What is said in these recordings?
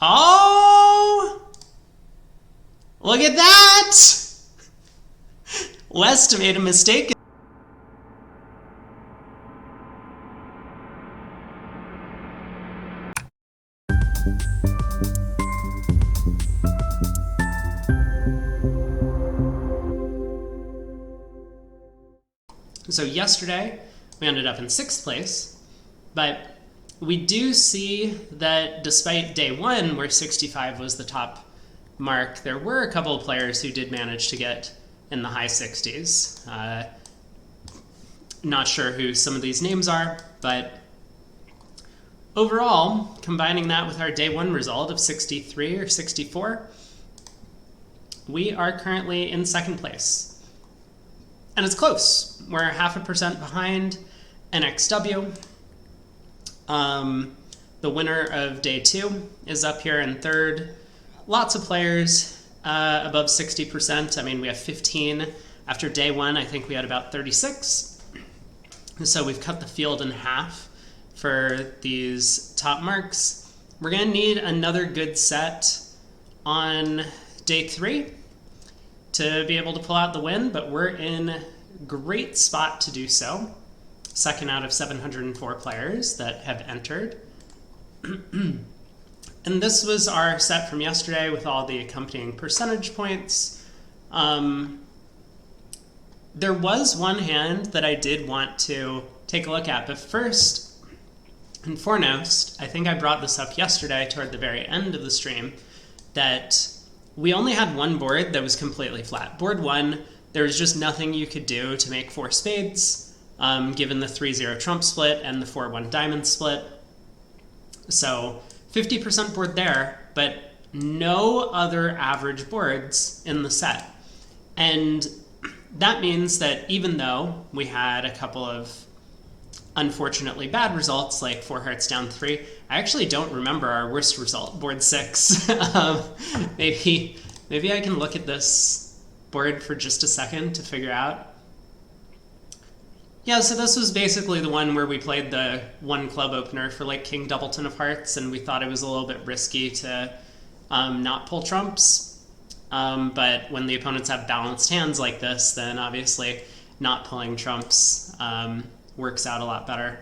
Oh! Look at that! West made a mistake. So yesterday, we ended up in 6th place, but we do see that despite day one, where 65 was the top mark, there were a couple of players who did manage to get in the high 60s. Not sure who some of these names are, but overall, combining that with our day one result of 63 or 64, we are currently in 2nd place. And it's close. We're 0.5% behind NXW. The winner of day 2 is up here in 3rd. Lots of players above 60%. I mean, we have 15. After day 1, I think we had about 36. So we've cut the field in half for these top marks. We're going to need another good set on day 3 to be able to pull out the win, but we're in great spot to do so. 2nd out of 704 players that have entered. And this was our set from yesterday with all the accompanying percentage points. There was one hand that I did want to take a look at, but first and foremost, I think I brought this up yesterday toward the very end of the stream, that we only had one board that was completely flat. Board 1, there was just nothing you could do to make 4 spades, given the 3-0 trump split and the 4-1 diamond split. So 50% board there, but no other average boards in the set. And that means that even though we had a couple of unfortunately bad results, like 4 hearts down 3, I actually don't remember our worst result, board 6. Maybe I can look at this board for just a second to figure out. Yeah, so this was basically the one where we played the 1 club opener for like King Doubleton of Hearts, and we thought it was a little bit risky to not pull trumps. But when the opponents have balanced hands like this, then obviously not pulling trumps works out a lot better.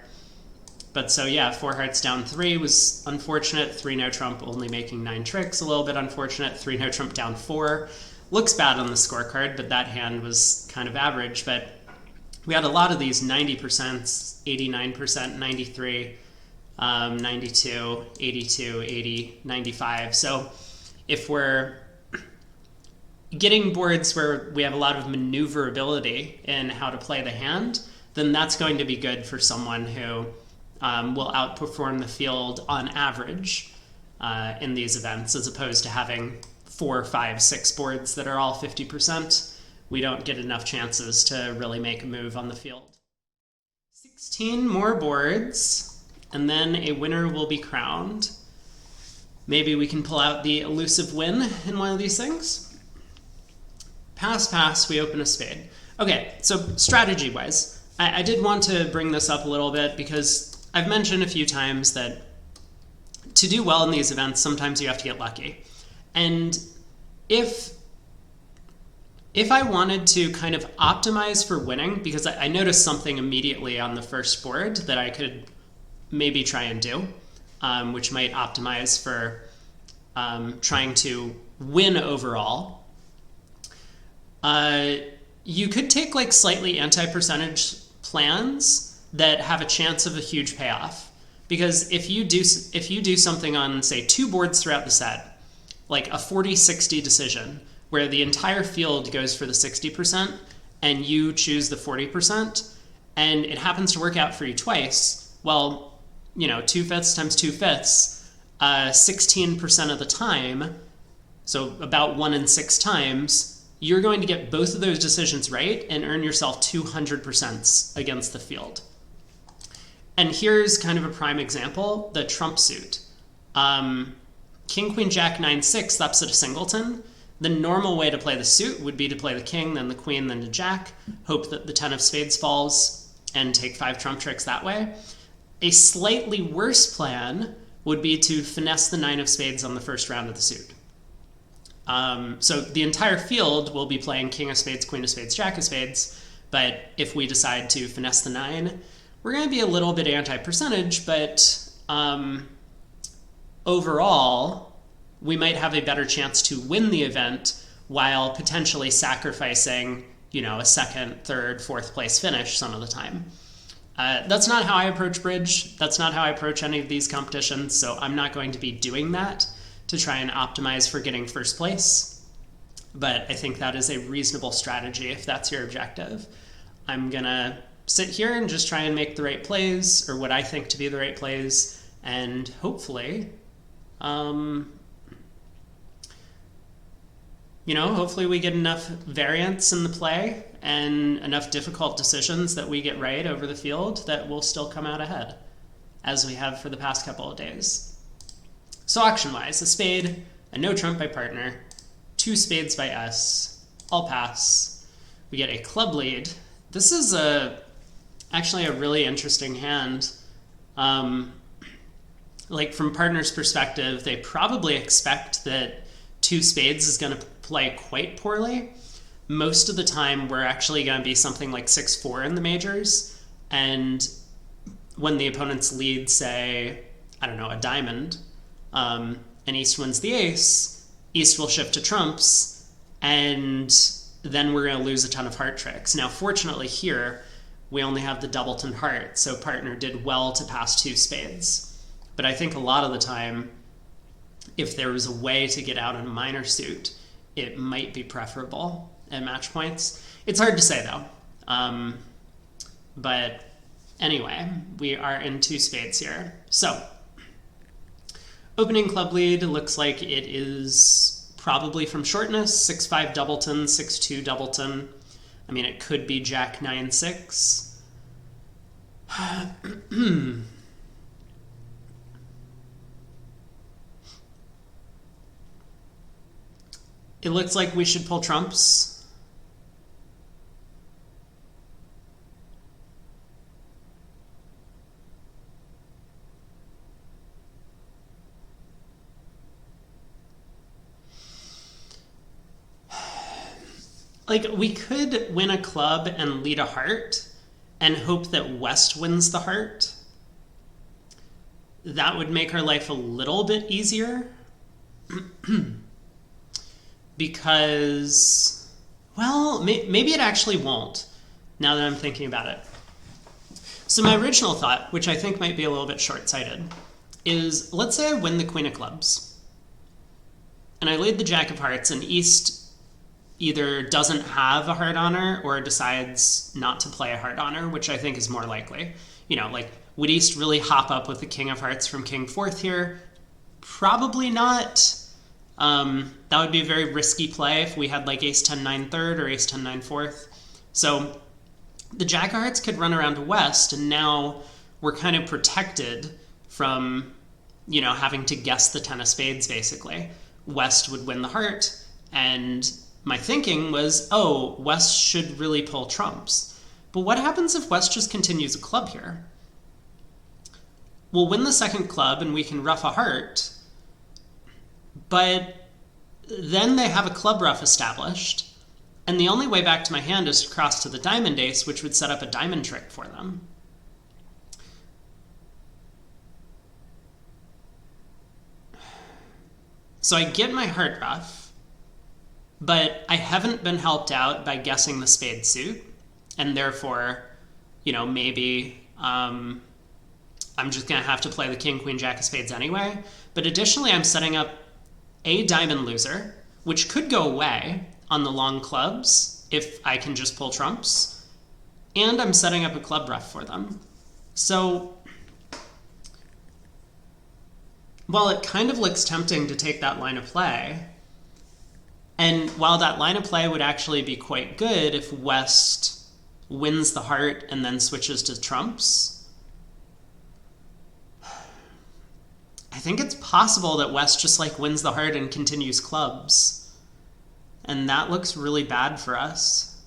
But so yeah, 4 hearts down 3 was unfortunate. 3 no trump only making 9 tricks, a little bit unfortunate. 3 no trump down 4 looks bad on the scorecard, but that hand was kind of average. But we had a lot of these 90%, 89%, 93, 92, 82, 80, 95. So if we're getting boards where we have a lot of maneuverability in how to play the hand, then that's going to be good for someone who will outperform the field on average in these events, as opposed to having 4, 5, 6 boards that are all 50%. We don't get enough chances to really make a move on the field. 16 more boards, and then a winner will be crowned. Maybe we can pull out the elusive win in one of these things. Pass, we open a spade. Okay, so strategy-wise, I did want to bring this up a little bit because I've mentioned a few times that to do well in these events, sometimes you have to get lucky. And if I wanted to kind of optimize for winning, because I noticed something immediately on the first board that I could maybe try and do, which might optimize for trying to win overall. You could take like slightly anti-percentage plans that have a chance of a huge payoff. Because if you do something on, say, 2 boards throughout the set, like a 40-60 decision, where the entire field goes for the 60% and you choose the 40%, and it happens to work out for you twice, well, 2/5 times 2/5, 16% of the time, so about 1 in 6 times, you're going to get both of those decisions right and earn yourself 200% against the field. And here's kind of a prime example, the trump suit. King, Queen, Jack, 9, 6, that's at a singleton. The normal way to play the suit would be to play the king, then the queen, then the jack, hope that the 10 of spades falls, and take 5 trump tricks that way. A slightly worse plan would be to finesse the 9 of spades on the first round of the suit. So the entire field will be playing king of spades, queen of spades, jack of spades, but if we decide to finesse the 9, we're going to be a little bit anti-percentage, but overall, we might have a better chance to win the event while potentially sacrificing, a second, third, fourth place finish some of the time. That's not how I approach bridge. That's not how I approach any of these competitions, so I'm not going to be doing that to try and optimize for getting first place. But I think that is a reasonable strategy if that's your objective. I'm gonna sit here and just try and make the right plays, or what I think to be the right plays, and hopefully, hopefully we get enough variance in the play and enough difficult decisions that we get right over the field that we'll still come out ahead, as we have for the past couple of days. So auction-wise, a spade, a no trump by partner, 2 spades by us, all pass. We get a club lead. This is actually a really interesting hand. Like from partner's perspective, they probably expect that 2 spades is going to play quite poorly. Most of the time, we're actually going to be something like 6-4 in the majors. And when the opponents lead, say, I don't know, a diamond, and East wins the ace, East will shift to trumps, and then we're going to lose a ton of heart tricks. Now, fortunately here, we only have the doubleton heart, so partner did well to pass 2 spades. But I think a lot of the time, if there was a way to get out in a minor suit, it might be preferable at match points. It's hard to say, though. But anyway, we are in 2 spades here. So, opening club lead looks like it is probably from shortness, 6-5 doubleton, 6-2 doubleton. I mean, it could be jack 9-6. It looks like we should pull trumps. Like, we could win a club and lead a heart and hope that West wins the heart. That would make our life a little bit easier. Because, well, maybe it actually won't, now that I'm thinking about it. So my original thought, which I think might be a little bit short-sighted, is let's say I win the queen of clubs, and I lead the jack of hearts, and East either doesn't have a heart on her or decides not to play a heart on her, which I think is more likely. Like, would East really hop up with the king of hearts from king 4th here? Probably not. That would be a very risky play if we had like ace 10 9 3rd or ace 10 9 4th. So the jack of hearts could run around to West, and now we're kind of protected from, having to guess the 10 of spades, basically. West would win the heart, and my thinking was, oh, West should really pull trumps. But what happens if West just continues a club here? We'll win the second club, and we can ruff a heart, but then they have a club ruff established, and the only way back to my hand is to cross to the diamond ace, which would set up a diamond trick for them. So I get my heart ruff, but I haven't been helped out by guessing the spade suit, and therefore, maybe I'm just going to have to play the king, queen, jack of spades anyway. But additionally, I'm setting up a diamond loser, which could go away on the long clubs if I can just pull trumps, and I'm setting up a club ruff for them. So, while it kind of looks tempting to take that line of play, and while that line of play would actually be quite good if West wins the heart and then switches to trumps, I think it's possible that West just wins the heart and continues clubs. And that looks really bad for us.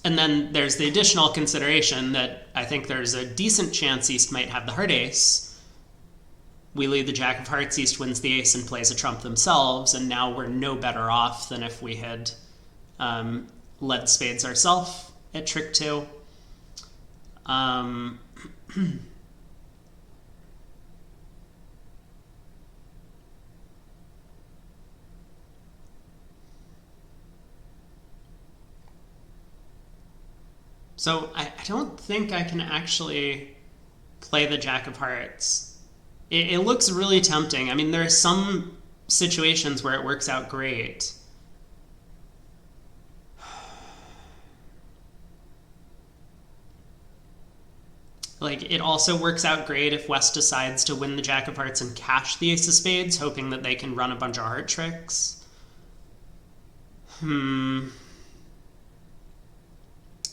And then there's the additional consideration that I think there's a decent chance East might have the heart ace. We lead the Jack of Hearts, East wins the ace and plays a trump themselves, and now we're no better off than if we had led spades ourselves at trick 2. So I don't think I can actually play the Jack of Hearts. It looks really tempting. I mean, there are some situations where it works out great. Like, it also works out great if West decides to win the Jack of Hearts and cash the Ace of Spades, hoping that they can run a bunch of heart tricks.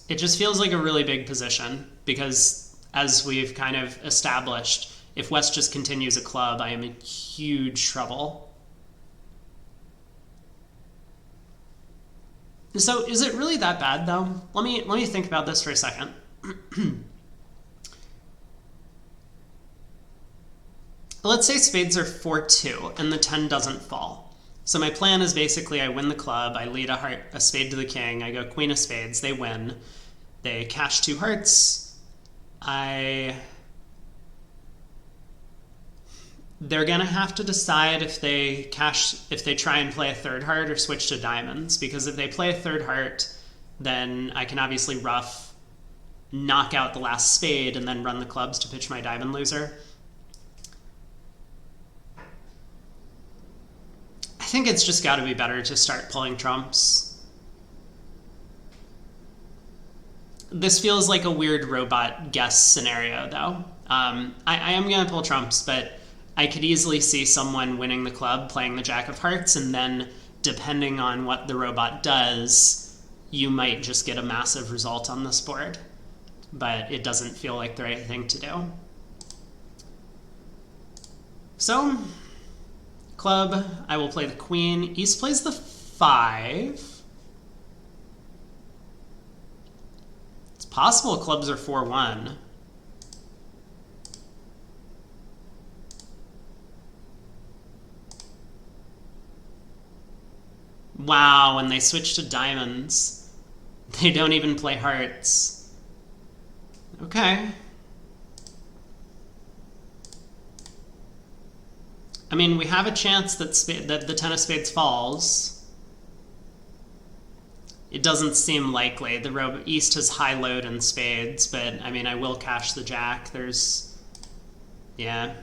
It just feels like a really big position because, as we've kind of established, if West just continues a club, I am in huge trouble. So is it really that bad, though? Let me think about this for a second. Let's say spades are 4-2 and the 10 doesn't fall. So my plan is basically I win the club, I lead a spade to the king, I go queen of spades, they win. They cash 2 hearts. They're gonna have to decide if they try and play a third heart or switch to diamonds, because if they play a third heart, then I can obviously ruff, knock out the last spade, and then run the clubs to pitch my diamond loser. I think it's just got to be better to start pulling trumps. This feels like a weird robot guess scenario, though. I am going to pull trumps, but I could easily see someone winning the club, playing the Jack of Hearts, and then, depending on what the robot does, you might just get a massive result on this board. But it doesn't feel like the right thing to do. So, club, I will play the queen. East plays the 5. It's possible clubs are 4-1. Wow, when they switch to diamonds, they don't even play hearts. Okay. I mean, we have a chance that the 10 of spades falls. It doesn't seem likely. The East has high load in spades, but I mean, I will cash the Jack. Yeah.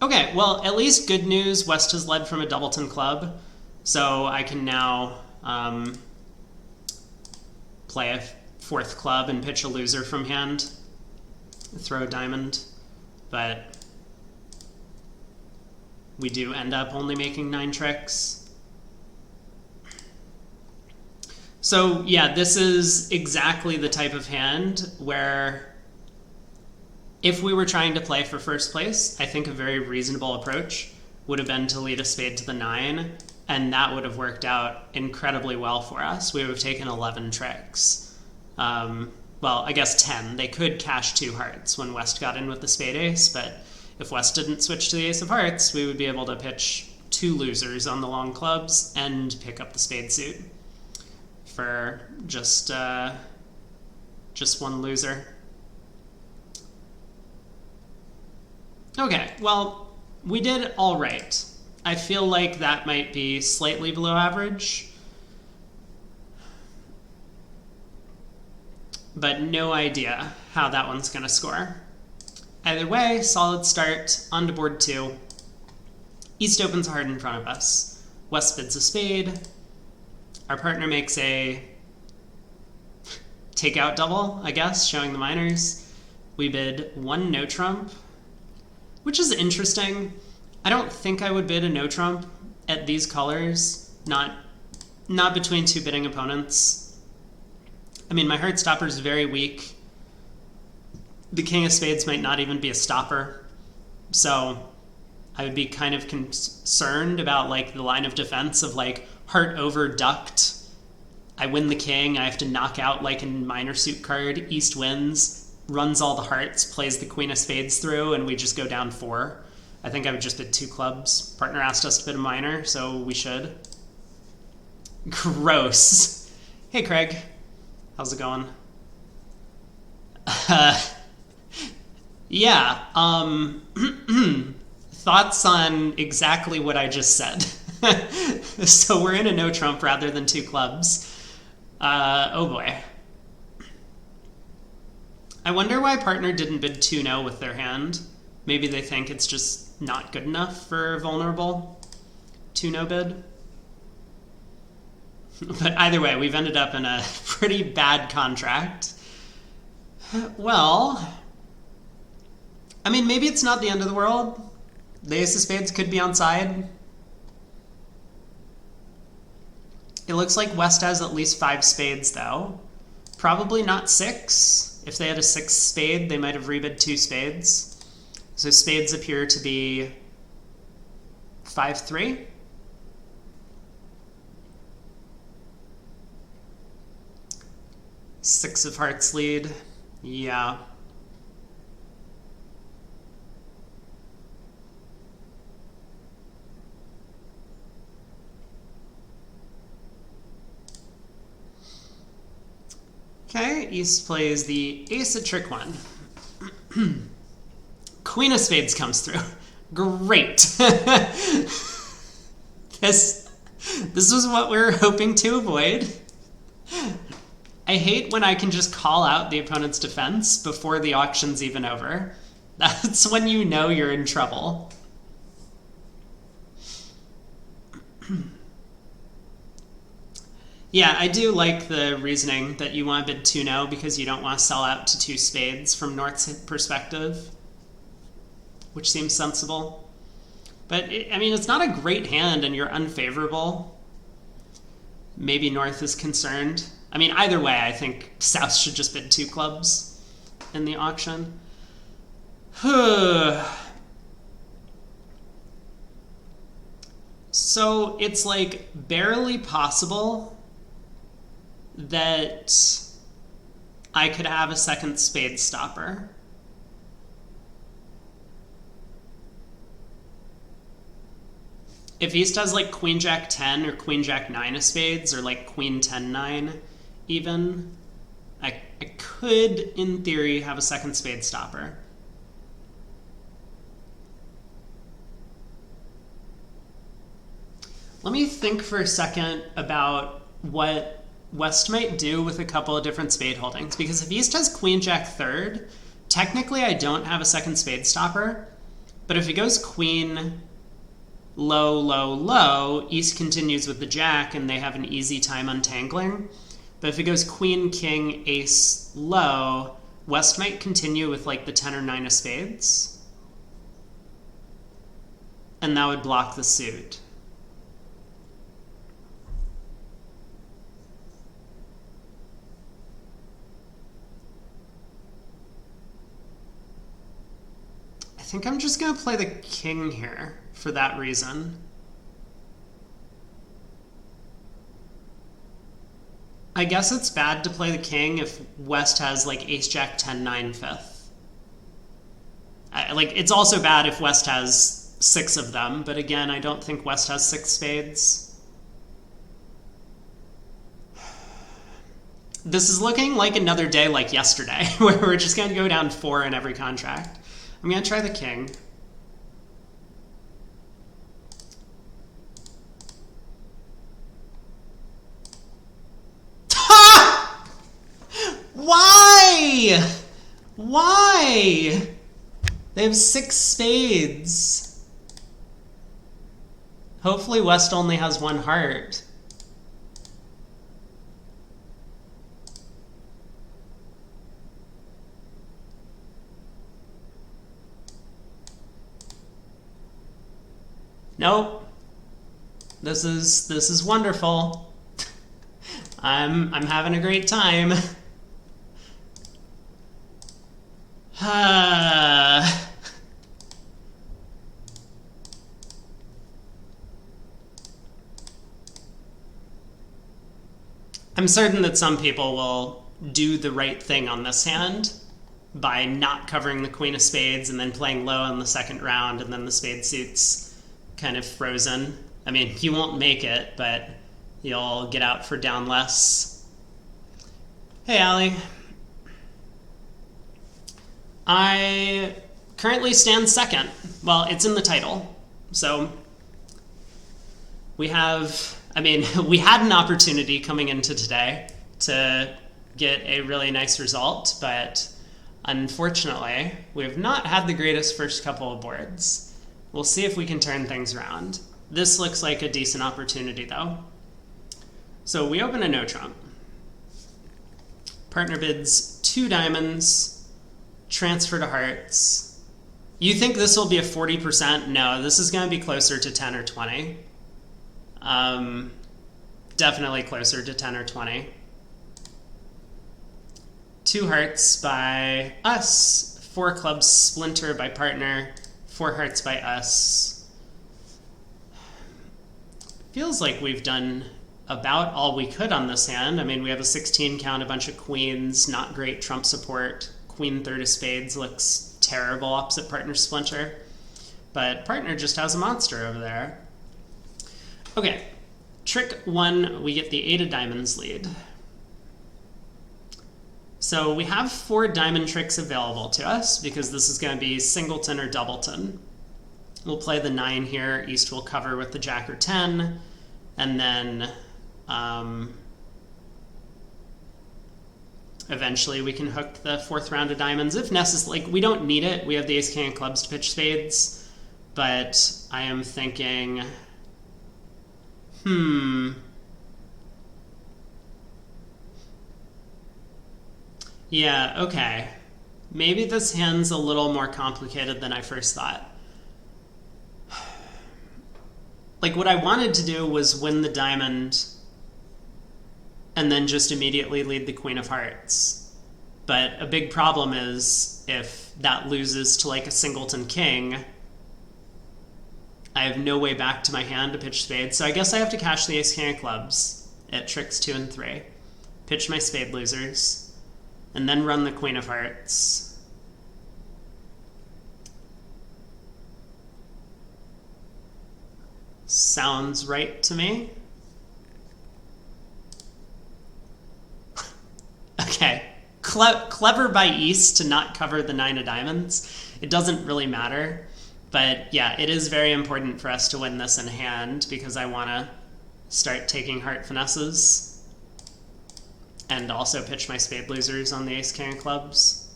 Okay, well, at least good news. West has led from a doubleton club, so I can now play a 4th club and pitch a loser from hand, throw a diamond, but we do end up only making 9 tricks. So yeah, this is exactly the type of hand where if we were trying to play for first place, I think a very reasonable approach would have been to lead a spade to the 9, and that would have worked out incredibly well for us. We would have taken 11 tricks. Well, I guess 10. They could cash 2 hearts when West got in with the spade ace, but if West didn't switch to the ace of hearts, we would be able to pitch 2 losers on the long clubs and pick up the spade suit for just 1 loser. Okay, well, we did all right. I feel like that might be slightly below average, but no idea how that one's going to score. Either way, solid start, on to board 2. East opens hard in front of us. West bids a spade. Our partner makes a takeout double, I guess, showing the minors. We bid 1 no trump, which is interesting. I don't think I would bid a no trump at these colors, not between 2 bidding opponents. I mean, my heart stopper is very weak. The king of spades might not even be a stopper, so I would be kind of concerned about like the line of defense of like heart over ducked I win the king, I have to knock out like a minor suit card, East wins, runs all the hearts, plays the queen of spades through, and we just go down 4. I think I would just bid 2 clubs. Partner asked us to bid a minor, so we should. Gross. Hey, Craig. How's it going? Yeah, thoughts on exactly what I just said. So we're in a no trump rather than 2 clubs. Oh boy. I wonder why partner didn't bid 2-0 with their hand. Maybe they think it's just not good enough for vulnerable 2-0 bid. But either way, we've ended up in a pretty bad contract. Well, I mean, maybe it's not the end of the world. The ace of spades could be onside. It looks like West has at least 5 spades, though. Probably not 6. If they had a 6 spade, they might have rebid 2 spades. So spades appear to be 5-3. Six of hearts lead. Yeah. Okay, East plays the ace of trick 1. Queen of spades comes through. Great. This was what we were hoping to avoid. I hate when I can just call out the opponent's defense before the auction's even over. That's when you know you're in trouble. Yeah, I do like the reasoning that you want to bid 2-0 because you don't want to sell out to 2 spades from North's perspective, which seems sensible. But, I mean, it's not a great hand and you're unfavorable. Maybe North is concerned. I mean, either way, I think South should just bid 2 clubs in the auction. So it's like barely possible that I could have a second spade stopper. If East has like Queen Jack 10 or Queen Jack 9 of spades or like Queen 10 9 even, I could in theory have a second spade stopper. Let me think for a second about what West might do with a couple of different spade holdings, because if East has Queen Jack 3rd, technically I don't have a second spade stopper, but if it goes Queen low, low, low, East continues with the Jack and they have an easy time untangling. But if it goes Queen, King, Ace, low, West might continue with like the 10 or 9 of spades, and that would block the suit. I think I'm just going to play the king here for that reason. I guess it's bad to play the king if West has like ace jack 10 9 5th. Like it's also bad if West has 6 of them, but again, I don't think West has 6 spades. This is looking like another day like yesterday, where we're just going to go down 4 in every contract. I'm going to try the king. Why? Why? They have 6 spades. Hopefully West only has 1 heart. Nope. This is wonderful. I'm having a great time. I I'm certain that some people will do the right thing on this hand by not covering the queen of spades and then playing low on the second round, and then the spade suit's kind of frozen. I mean, you won't make it, but you'll get out for down less. Hey, Allie. I currently stand second. Well, it's in the title. So we have, I mean, we had an opportunity coming into today to get a really nice result, but unfortunately, we have not had the greatest first couple of boards. We'll see if we can turn things around. This looks like a decent opportunity, though. So we open a no trump. Partner bids 2 diamonds, transfer to hearts. You think this will be a 40%? No, this is going to be closer to 10 or 20. Definitely closer to 10 or 20. 2 hearts by us, 4 clubs splinter by partner, 4 hearts by us. Feels like we've done about all we could on this hand. I mean, we have a 16 count, a bunch of queens, not great trump support. Queen third of spades looks terrible opposite partner splinter. But partner just has a monster over there. Okay, trick 1, we get the 8 of diamonds lead. So we have 4 diamond tricks available to us because this is going to be singleton or doubleton. We'll play the 9 here. East will cover with the jack or 10. And then eventually we can hook the 4th round of diamonds if necessary. Like, we don't need it. We have the ace king of clubs to pitch spades. But I am thinking, yeah, okay. Maybe this hand's a little more complicated than I first thought. Like, what I wanted to do was win the diamond and then just immediately lead the queen of hearts. But a big problem is if that loses to like a singleton king, I have no way back to my hand to pitch spades. So I guess I have to cash the ace king of clubs at tricks 2 and 3, pitch my spade losers, and then run the queen of hearts. Sounds right to me. Okay, clever by East to not cover the 9 of diamonds. It doesn't really matter, but yeah, it is very important for us to win this in hand because I want to start taking heart finesses and also pitch my spade losers on the ace king of clubs.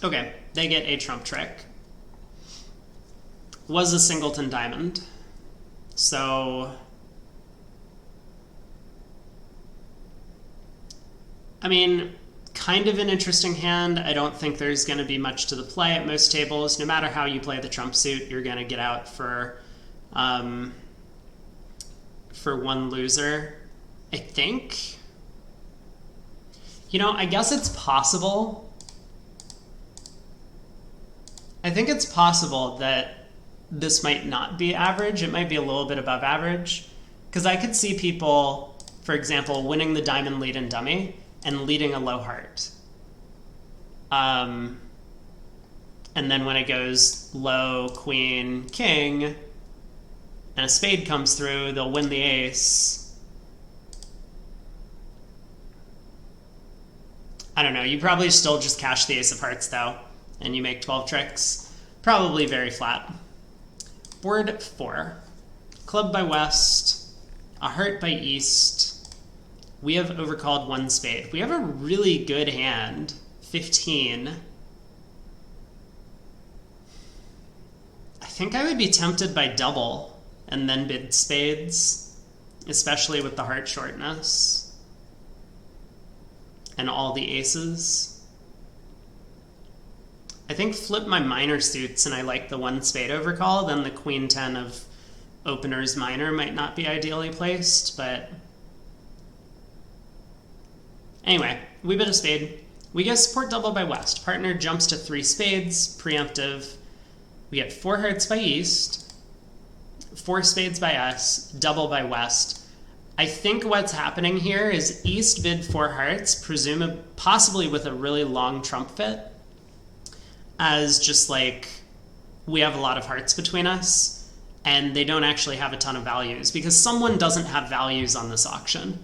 Okay, they get a trump trick. Was a singleton diamond. So, I mean, kind of an interesting hand. I don't think there's going to be much to the play at most tables. No matter how you play the trump suit, you're going to get out for one loser, I think. You know, I guess it's possible. I think it's possible that this might not be average. It might be a little bit above average. Because I could see people, for example, winning the diamond lead in dummy and leading a low heart. And then when it goes low, queen, king, and a spade comes through, they'll win the ace. I don't know. You probably still just cash the ace of hearts, though, and you make 12 tricks. Probably very flat. Board 4. Club by west, a heart by east. We have overcalled 1 spade. We have a really good hand, 15. I think I would be tempted by double and then bid spades, especially with the heart shortness and all the aces. I think flip my minor suits and I like the 1 spade overcall, then the queen 10 of openers minor might not be ideally placed, but anyway, we bid a spade. We get support double by West. Partner jumps to 3 spades, preemptive. We get 4 hearts by East, 4 spades by us, double by West. I think what's happening here is East bid 4 hearts, possibly with a really long trump fit, as just like, we have a lot of hearts between us, and they don't actually have a ton of values, because someone doesn't have values on this auction.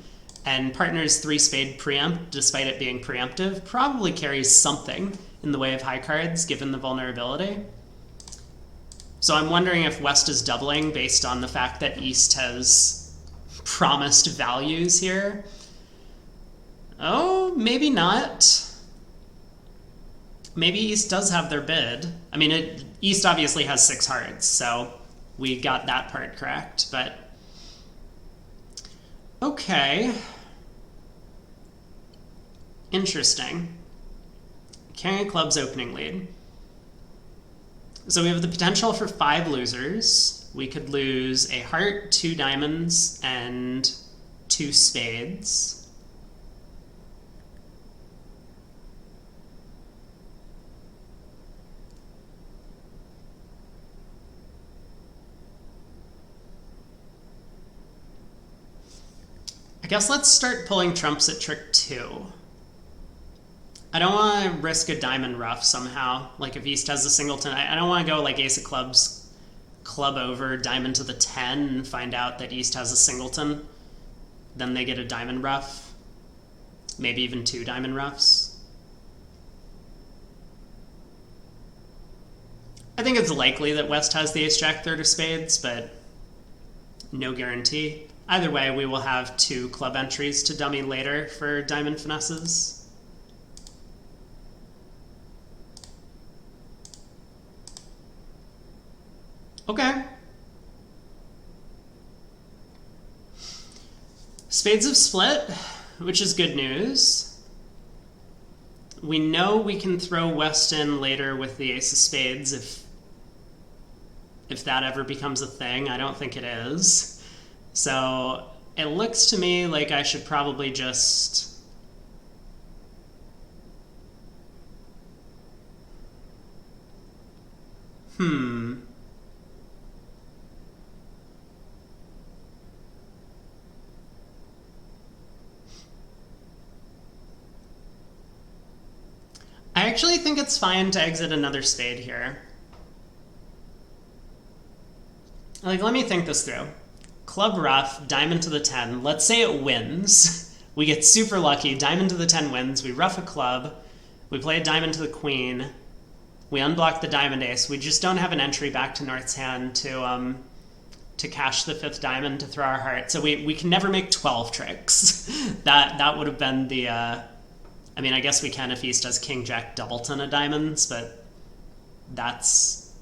And partner's 3 spade preempt, despite it being preemptive, probably carries something in the way of high cards, given the vulnerability. So I'm wondering if West is doubling based on the fact that East has promised values here. Oh, maybe not. Maybe East does have their bid. I mean, East obviously has 6 hearts, so we got that part correct, but... Okay. Interesting. King of Clubs opening lead. So we have the potential for 5 losers. We could lose a heart, 2 diamonds, and 2 spades. I guess let's start pulling trumps at trick 2. I don't want to risk a diamond ruff somehow. Like if East has a singleton, I don't want to go like ace of clubs, club over, diamond to the 10, and find out that East has a singleton. Then they get a diamond ruff. Maybe even 2 diamond ruffs. I think it's likely that West has the ace-jack third of spades, but no guarantee. Either way, we will have 2 club entries to dummy later for diamond finesses. Okay. Spades have split, which is good news. We know we can throw West in later with the ace of spades if that ever becomes a thing. I don't think it is. So it looks to me like I should probably just... I actually think it's fine to exit another spade here. Like, let me think this through. Club ruff, diamond to the 10. Let's say it wins. We get super lucky. Diamond to the 10 wins. We ruff a club. We play a diamond to the queen. We unblock the diamond ace. We just don't have an entry back to North's hand to cash the 5th diamond to throw our heart. So we can never make 12 tricks. that would have been the... I mean, I guess we can if East has king, jack, doubleton of diamonds, but that's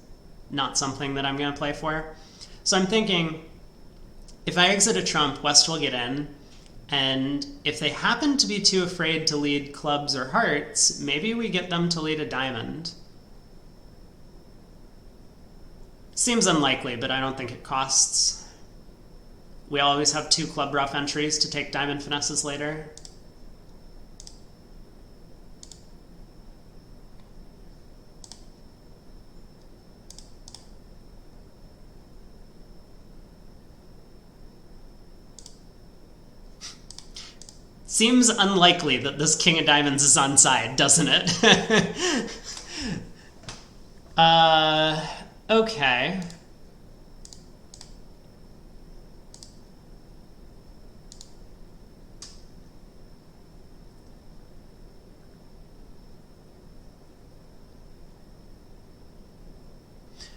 not something that I'm going to play for. So I'm thinking, if I exit a trump, West will get in, and if they happen to be too afraid to lead clubs or hearts, maybe we get them to lead a diamond. Seems unlikely, but I don't think it costs. We always have 2 club ruff entries to take diamond finesses later. Seems unlikely that this king of diamonds is on side, doesn't it? Okay.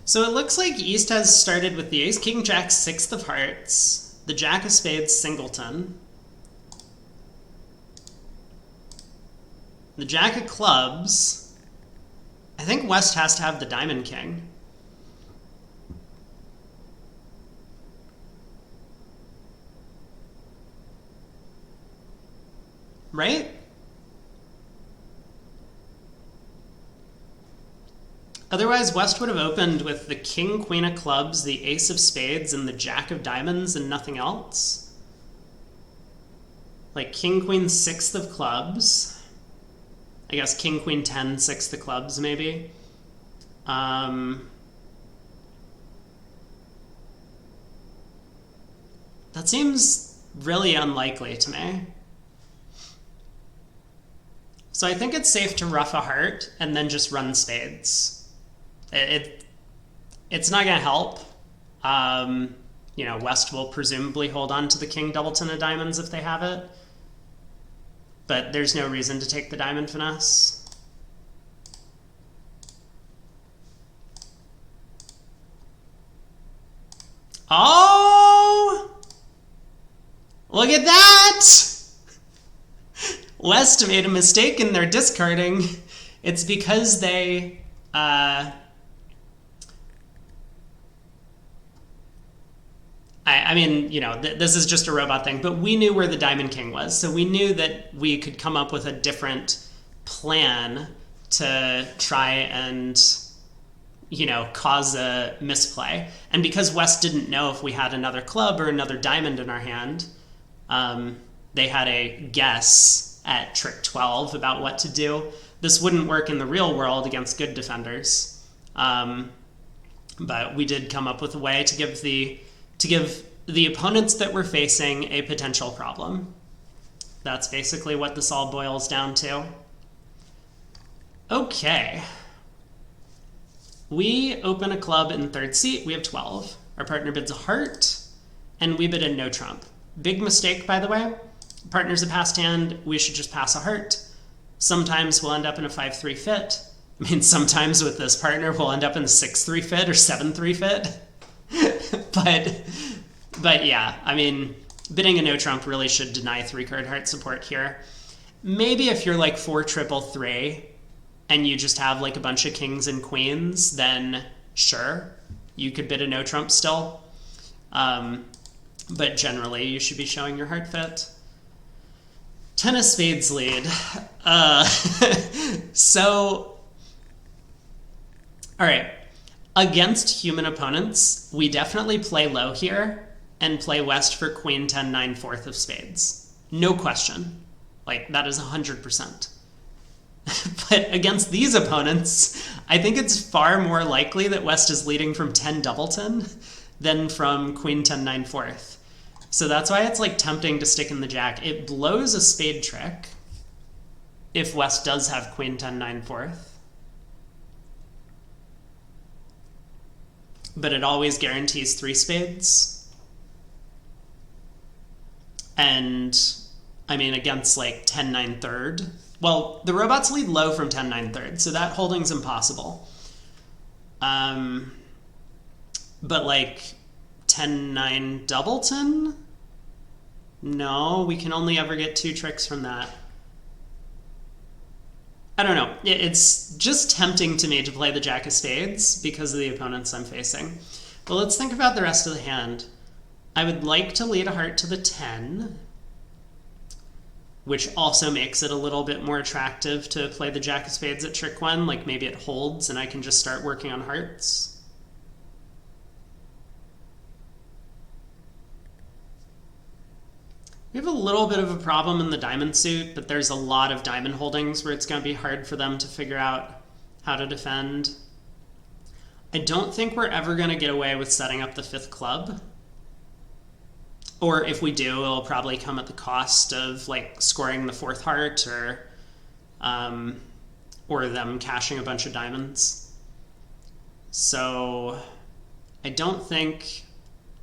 So it looks like East has started with the ace, king, jack, 6th of hearts, the jack of spades, singleton, the jack of clubs. I think West has to have the diamond king. Right? Otherwise, West would have opened with the king, queen of clubs, the ace of spades, and the jack of diamonds, and nothing else. Like king, queen, 6th of clubs. I guess king, queen, 10, 6 of clubs, maybe. That seems really unlikely to me. So I think it's safe to ruff a heart and then just run spades. It's not going to help. West will presumably hold on to the king doubleton of diamonds if they have it. But there's no reason to take the diamond finesse. Oh! Look at that! West made a mistake in their discarding. It's because they... this is just a robot thing, but we knew where the Diamond King was, so we knew that we could come up with a different plan to try and, cause a misplay. And because West didn't know if we had another club or another diamond in our hand, they had a guess at trick 12 about what to do. This wouldn't work in the real world against good defenders, but we did come up with a way to give the opponents that we're facing a potential problem. That's basically what this all boils down to. Okay. We open a club in third seat. We have 12. Our partner bids a heart, and we bid a no trump. Big mistake, by the way. Partner's a passed hand. We should just pass a heart. Sometimes we'll end up in a 5-3 fit. I mean, sometimes with this partner, we'll end up in a 6-3 fit or 7-3 fit. But yeah, I mean, bidding a no trump really should deny 3-card heart support here. Maybe if you're like 4-3-3 and you just have like a bunch of kings and queens, then sure, you could bid a no trump still. But generally, you should be showing your heart fit. 10 of spades lead. So, all right. Against human opponents, we definitely play low here and play West for queen 10 9 4th of spades. No question. Like, that is 100%. But against these opponents, I think it's far more likely that West is leading from 10 doubleton than from queen 10 9 4th. So that's why it's like tempting to stick in the jack. It blows a spade trick if West does have queen 10 9 4th. But it always guarantees 3 spades. And, I mean, against, like, 10 9 3rd. Well, the robots lead low from 10 9 3rd, so that holding's impossible. But, like, 10 9 doubleton? No, we can only ever get 2 tricks from that. I don't know. It's just tempting to me to play the jack of spades because of the opponents I'm facing. But let's think about the rest of the hand. I would like to lead a heart to the 10, which also makes it a little bit more attractive to play the jack of spades at trick 1. Like maybe it holds and I can just start working on hearts. We have a little bit of a problem in the diamond suit, but there's a lot of diamond holdings where it's going to be hard for them to figure out how to defend. I don't think we're ever going to get away with setting up the 5th club. Or if we do, it'll probably come at the cost of like scoring the 4th heart or them cashing a bunch of diamonds. So I don't think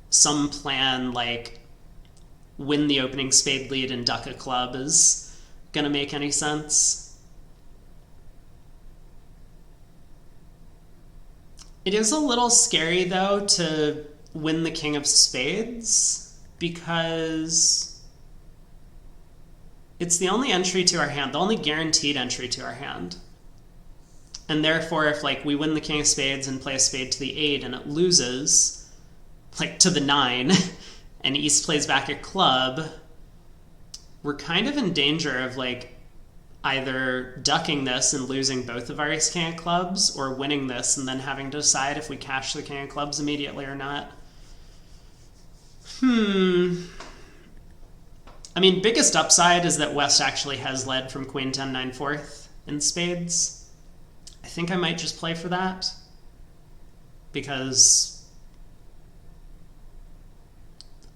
some plan like win the opening spade lead and duck a club is going to make any sense. It is a little scary, though, to win the king of spades because it's the only entry to our hand, the only guaranteed entry to our hand. And therefore, if like we win the king of spades and play a spade to the 8 and it loses, like to the 9, and East plays back a club, we're kind of in danger of like either ducking this and losing both of our ace king of clubs or winning this and then having to decide if we cash the king of clubs immediately or not. I mean, biggest upside is that West actually has led from queen 10 9 4th in spades. I think I might just play for that because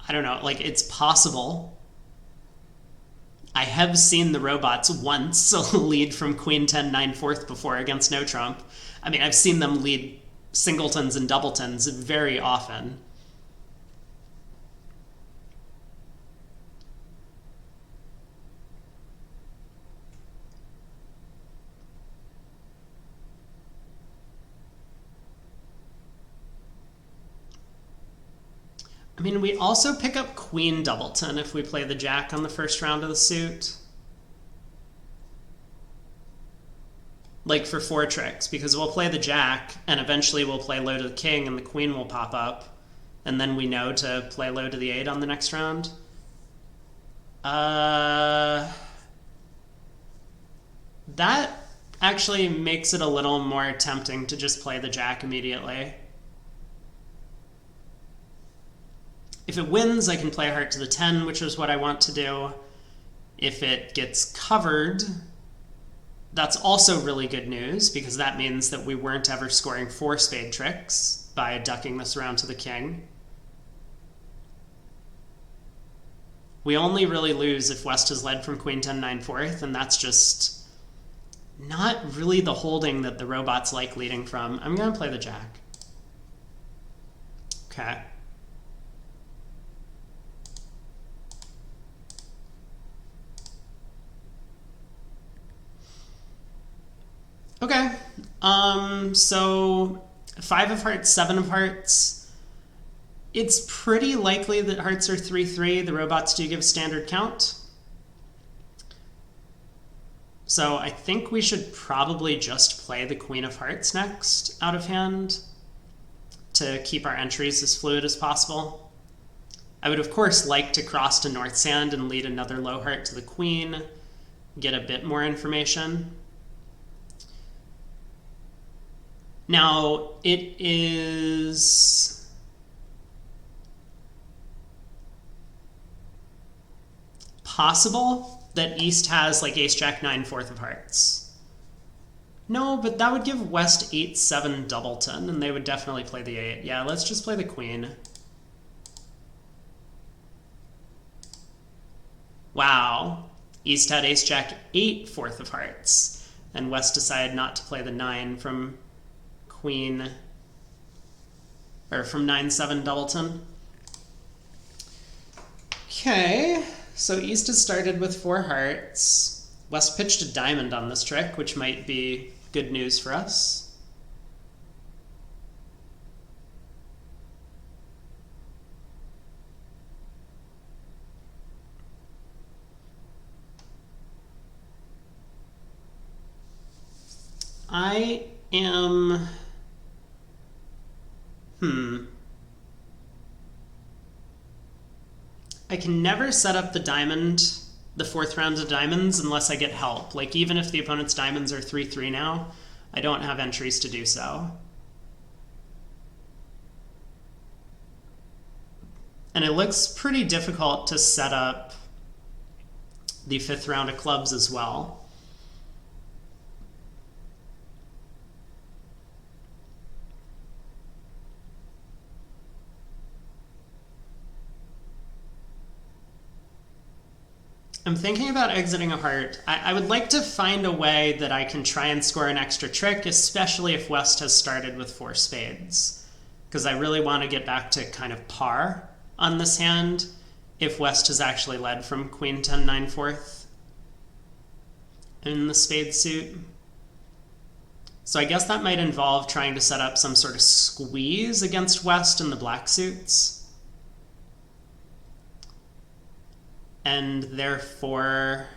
I don't know, like it's possible. I have seen the robots once lead from queen 10 9 fourth before against no trump. I mean, I've seen them lead singletons and doubletons very often. I mean, we also pick up queen doubleton if we play the jack on the first round of the suit. Like for 4 tricks, because we'll play the jack, and eventually we'll play low to the king, and the queen will pop up, and then we know to play low to the 8 on the next round. That actually makes it a little more tempting to just play the jack immediately. If it wins, I can play heart to the 10, which is what I want to do. If it gets covered, that's also really good news, because that means that we weren't ever scoring 4 spade tricks by ducking this around to the king. We only really lose if West has led from queen 10 9 fourth, and that's just not really the holding that the robots like leading from. I'm going to play the jack. Okay. Okay, so 5 of hearts, 7 of hearts. It's pretty likely that hearts are 3-3. The robots do give a standard count. So I think we should probably just play the queen of hearts next out of hand to keep our entries as fluid as possible. I would, of course, like to cross to north sand and lead another low heart to the queen, get a bit more information. Now, it is possible that East has like ace jack 9 fourth of hearts. No, but that would give West 8-7 doubleton, and they would definitely play the 8. Yeah, let's just play the queen. Wow. East had ace jack 8 fourth of hearts, and West decided not to play the 9 from queen, or from 9-7 doubleton. Okay, so East has started with 4 hearts. West pitched a diamond on this trick, which might be good news for us. I am... I can never set up the diamond, the 4th round of diamonds, unless I get help. Like, even if the opponent's diamonds are 3-3 now, I don't have entries to do so. And it looks pretty difficult to set up the 5th round of clubs as well. I'm thinking about exiting a heart. I would like to find a way that I can try and score an extra trick, especially if West has started with 4 spades. Because I really want to get back to kind of par on this hand if West has actually led from queen 10 9 fourth in the spade suit. So I guess that might involve trying to set up some sort of squeeze against West in the black suits. And therefore,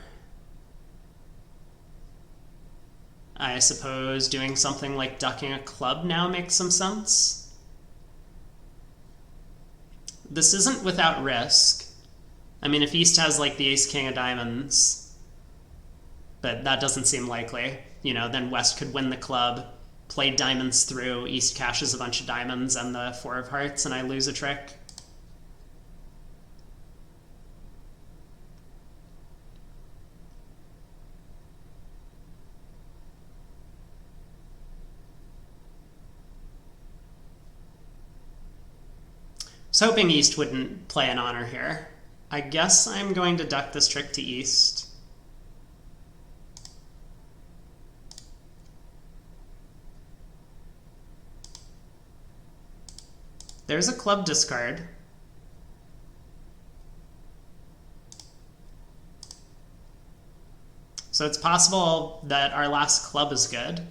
I suppose doing something like ducking a club now makes some sense. This isn't without risk. I mean, if East has like the ace-king of diamonds, but that doesn't seem likely, you know, then West could win the club, play diamonds through, East cashes a bunch of diamonds and the 4 of hearts, and I lose a trick. was hoping East wouldn't play an honor here. I guess I'm going to duck this trick to East. There's a club discard. So it's possible that our last club is good.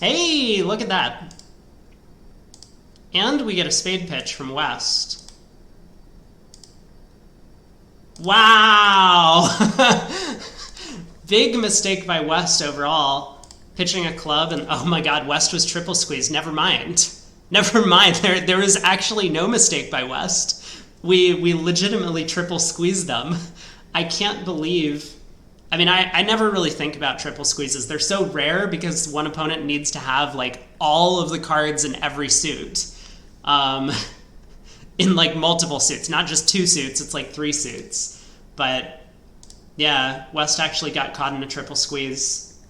Hey, look at that. And we get a spade pitch from West. Wow! Big mistake by West overall. Pitching a club and oh my god, West was triple squeezed. Never mind. Never mind. There was actually no mistake by West. We legitimately triple squeezed them. I can't believe... I mean, I never really think about triple squeezes. They're so rare because one opponent needs to have, like, all of the cards in every suit. In, like, multiple suits. Not just 2 suits, it's like 3 suits. But, yeah, West actually got caught in a triple squeeze.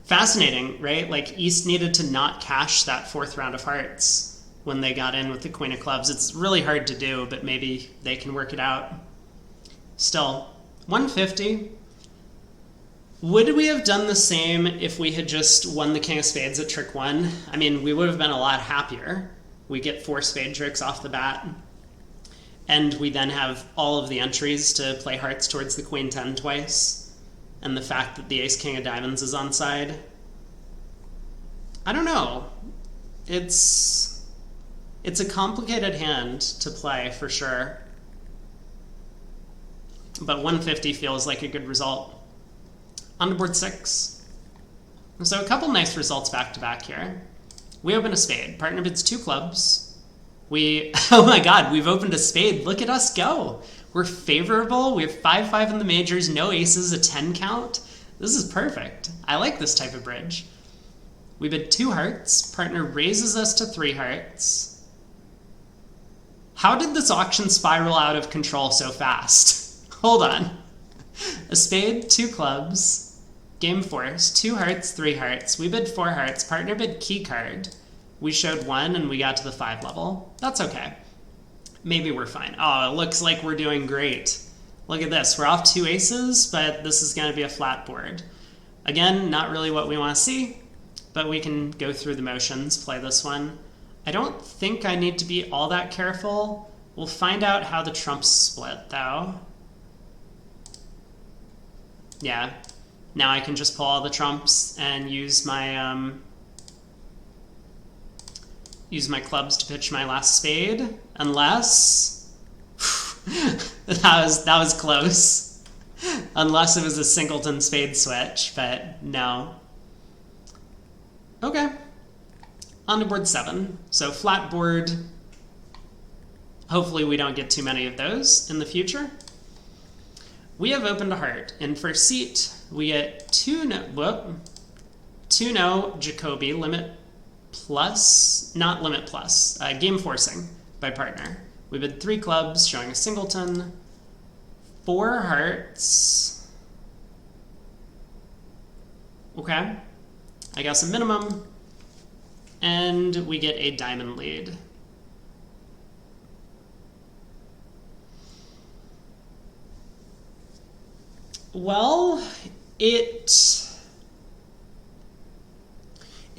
Fascinating, right? Like, East needed to not cash that 4th round of hearts when they got in with the Queen of Clubs. It's really hard to do, but maybe they can work it out. Still... 150. Would we have done the same if we had just won the King of Spades at trick 1? I mean, we would have been a lot happier. We get 4 spade tricks off the bat. And we then have all of the entries to play hearts towards the Queen 10 twice. And the fact that the Ace King of Diamonds is on side. I don't know. It's a complicated hand to play, for sure. But 150 feels like a good result. On to board 6. So a couple nice results back to back here. We open a spade. Partner bids 2 clubs. Oh my god, we've opened a spade. Look at us go. We're favorable. We have 5-5 in the majors, no aces, a 10 count. This is perfect. I like this type of bridge. We bid 2 hearts. Partner raises us to 3 hearts. How did this auction spiral out of control so fast? Hold on. A spade, 2 clubs, game force, 2 hearts, 3 hearts. We bid 4 hearts. Partner bid key card. We showed 1 and we got to the 5 level. That's okay. Maybe we're fine. Oh, it looks like we're doing great. Look at this. We're off 2 aces, but this is going to be a flat board. Again, not really what we want to see, but we can go through the motions, play this one. I don't think I need to be all that careful. We'll find out how the trumps split, though. Yeah, now I can just pull all the trumps and use my clubs to pitch my last spade, unless that was close. Unless it was a singleton spade switch, but no. Okay, on to board 7. So flat board. Hopefully we don't get too many of those in the future. We have opened a heart. In first seat, we get 2-no Jacoby, limit plus, not limit plus, game forcing by partner. We bid 3 clubs, showing a singleton, 4 hearts. Okay, I guess a minimum, and we get a diamond lead. Well, it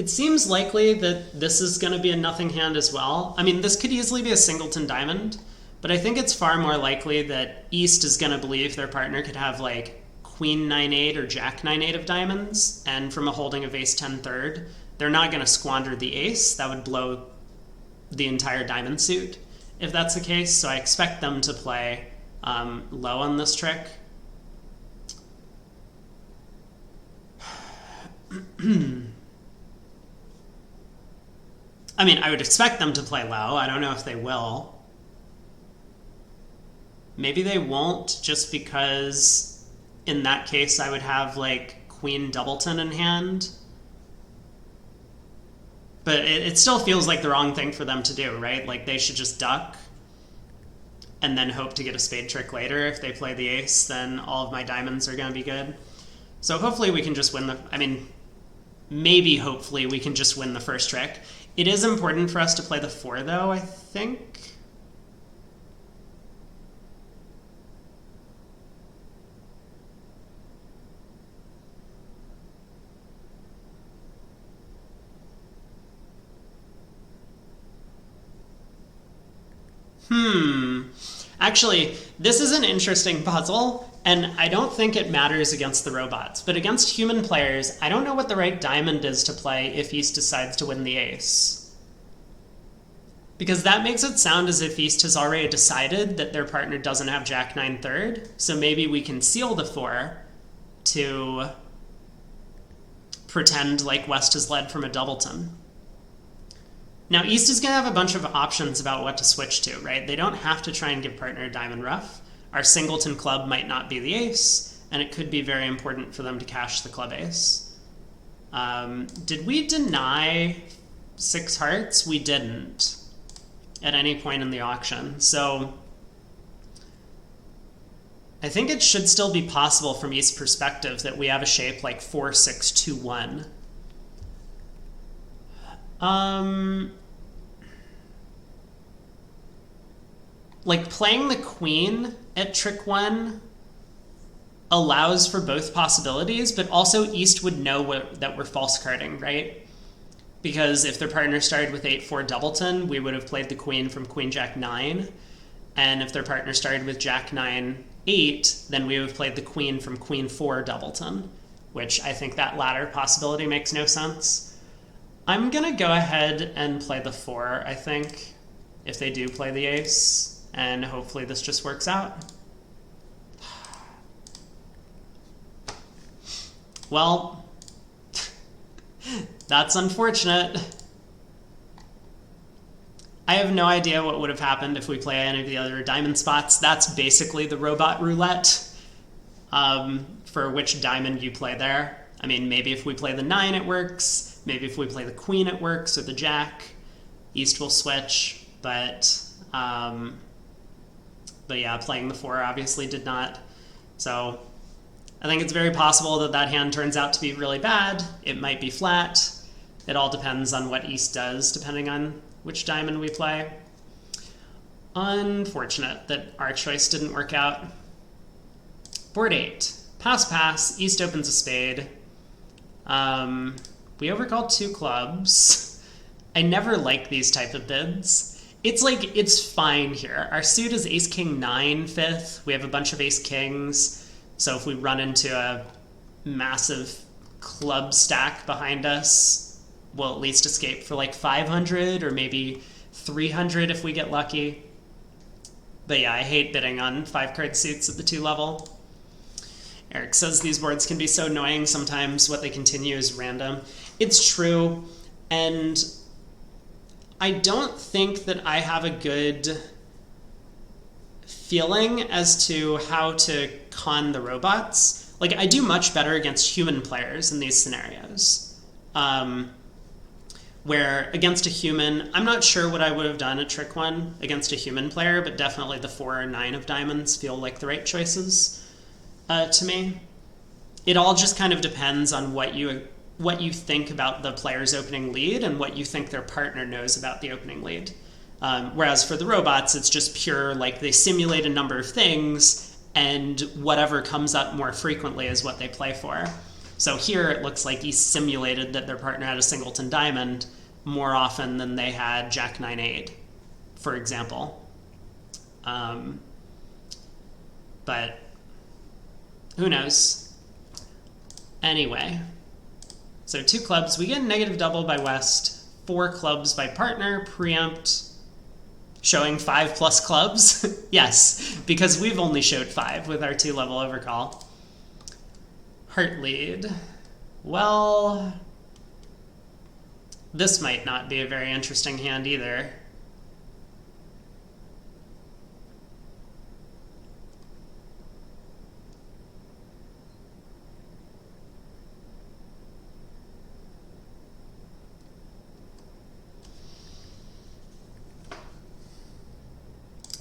seems likely that this is going to be a nothing hand as well. I mean, this could easily be a singleton diamond, but I think it's far more likely that East is going to believe their partner could have, like, Queen 9-8 or Jack 9-8 of diamonds, and from a holding of Ace 10 third, they're not going to squander the ace. That would blow the entire diamond suit if that's the case, so I expect them to play low on this trick. I mean, I would expect them to play low. I don't know if they will. Maybe they won't, just because in that case I would have, like, Queen Doubleton in hand. But it still feels like the wrong thing for them to do, right? Like, they should just duck and then hope to get a spade trick later. If they play the ace, then all of my diamonds are going to be good. So hopefully we can just win the... I mean, maybe hopefully we can just win the first trick. It is important for us to play the 4, though, I think. Actually, this is an interesting puzzle, and I don't think it matters against the robots. But against human players, I don't know what the right diamond is to play if East decides to win the ace. Because that makes it sound as if East has already decided that their partner doesn't have Jack-9 third, so maybe we can seal the 4 to pretend like West has led from a doubleton. Now, East is going to have a bunch of options about what to switch to, right? They don't have to try and give partner a diamond ruff. Our singleton club might not be the ace, and it could be very important for them to cash the club ace. Did we deny 6 hearts? We didn't at any point in the auction. So I think it should still be possible from East's perspective that we have a shape like 4-6-2-1. Like playing the queen at trick 1 allows for both possibilities, but also East would know that we're false carding, right? Because if their partner started with 8-4 doubleton, we would have played the queen from Queen Jack 9. And if their partner started with Jack 9 8, then we would have played the queen from Queen 4 doubleton, which I think that latter possibility makes no sense. I'm gonna go ahead and play the 4, I think, if they do play the ace, and hopefully this just works out. Well, that's unfortunate. I have no idea what would have happened if we play any of the other diamond spots. That's basically the robot roulette for which diamond you play there. I mean, maybe if we play the 9, it works. Maybe if we play the queen, it works, or the jack. East will switch, but yeah, playing the 4 obviously did not. So I think it's very possible that that hand turns out to be really bad. It might be flat. It all depends on what East does, depending on which diamond we play. Unfortunate that our choice didn't work out. Board 8. Pass, pass. East opens a spade. We overcalled 2 clubs. I never like these type of bids. It's like, it's fine here. Our suit is ace-king-9 5th. We have a bunch of ace-kings. So if we run into a massive club stack behind us, we'll at least escape for like 500 or maybe 300 if we get lucky. But yeah, I hate bidding on 5-card suits at the 2 level. Eric says these boards can be so annoying sometimes. What they continue is random. It's true, and I don't think that I have a good feeling as to how to con the robots. Like, I do much better against human players in these scenarios. Where against a human, I'm not sure what I would have done at trick 1 against a human player, but definitely the 4 or 9 of diamonds feel like the right choices to me. It all just kind of depends on what you think about the player's opening lead and what you think their partner knows about the opening lead. Whereas for the robots, it's just pure, like, they simulate a number of things, and whatever comes up more frequently is what they play for. So here it looks like he simulated that their partner had a singleton diamond more often than they had Jack 9 8, for example. But who knows? Anyway, so 2 clubs. We get a negative double by West, 4 clubs by partner, preempt, showing 5 plus clubs. Yes, because we've only showed 5 with our 2-level overcall. Heart lead. Well, this might not be a very interesting hand either.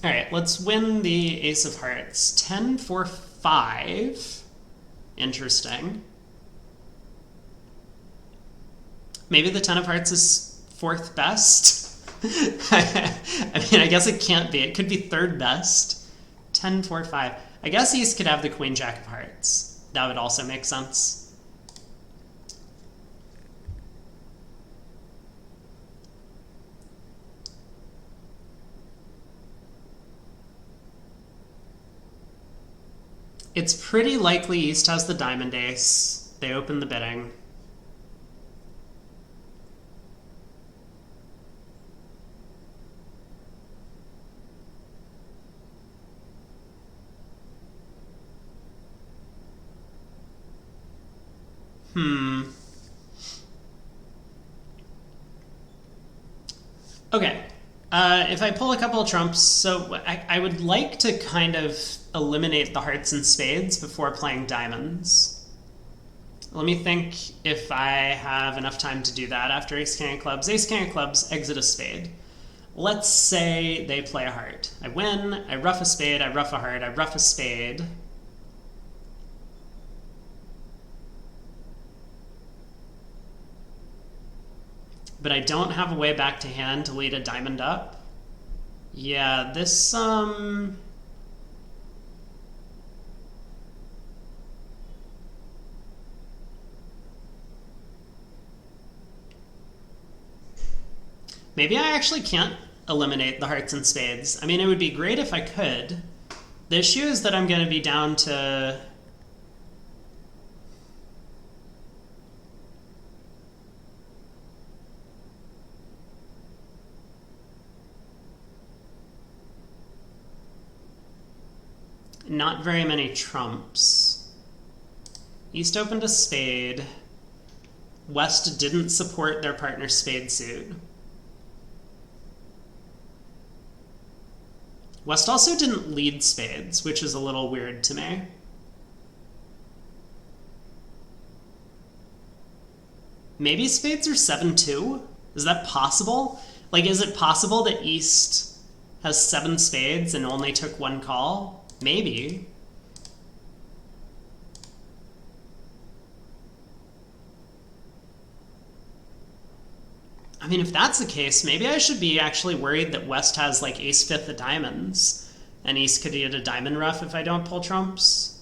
All right, let's win the Ace of Hearts. 10 for 5. Interesting. Maybe the 10 of hearts is fourth best. I mean, I guess it can't be. It could be third best. 10, 4, 5. I guess East could have the queen jack of hearts. That would also make sense. It's pretty likely East has the diamond ace. They open the bidding. Okay. If I pull a couple of trumps, so I would like to kind of eliminate the hearts and spades before playing diamonds. Let me think if I have enough time to do that after ace king of clubs. Ace king of clubs, exit a spade. Let's say they play a heart. I win, I ruff a spade, I ruff a heart, I ruff a spade. But I don't have a way back to hand to lead a diamond up. Yeah, this, maybe I actually can't eliminate the hearts and spades. I mean, it would be great if I could. The issue is that I'm going to be down to... not very many trumps. East opened a spade. West didn't support their partner's spade suit. West also didn't lead spades, which is a little weird to me. Maybe spades are 7-2? Is that possible? Like, is it possible that East has 7 spades and only took 1 call? Maybe. I mean, if that's the case, maybe I should be actually worried that West has like ace-fifth of diamonds, and East could get a diamond ruff if I don't pull trumps.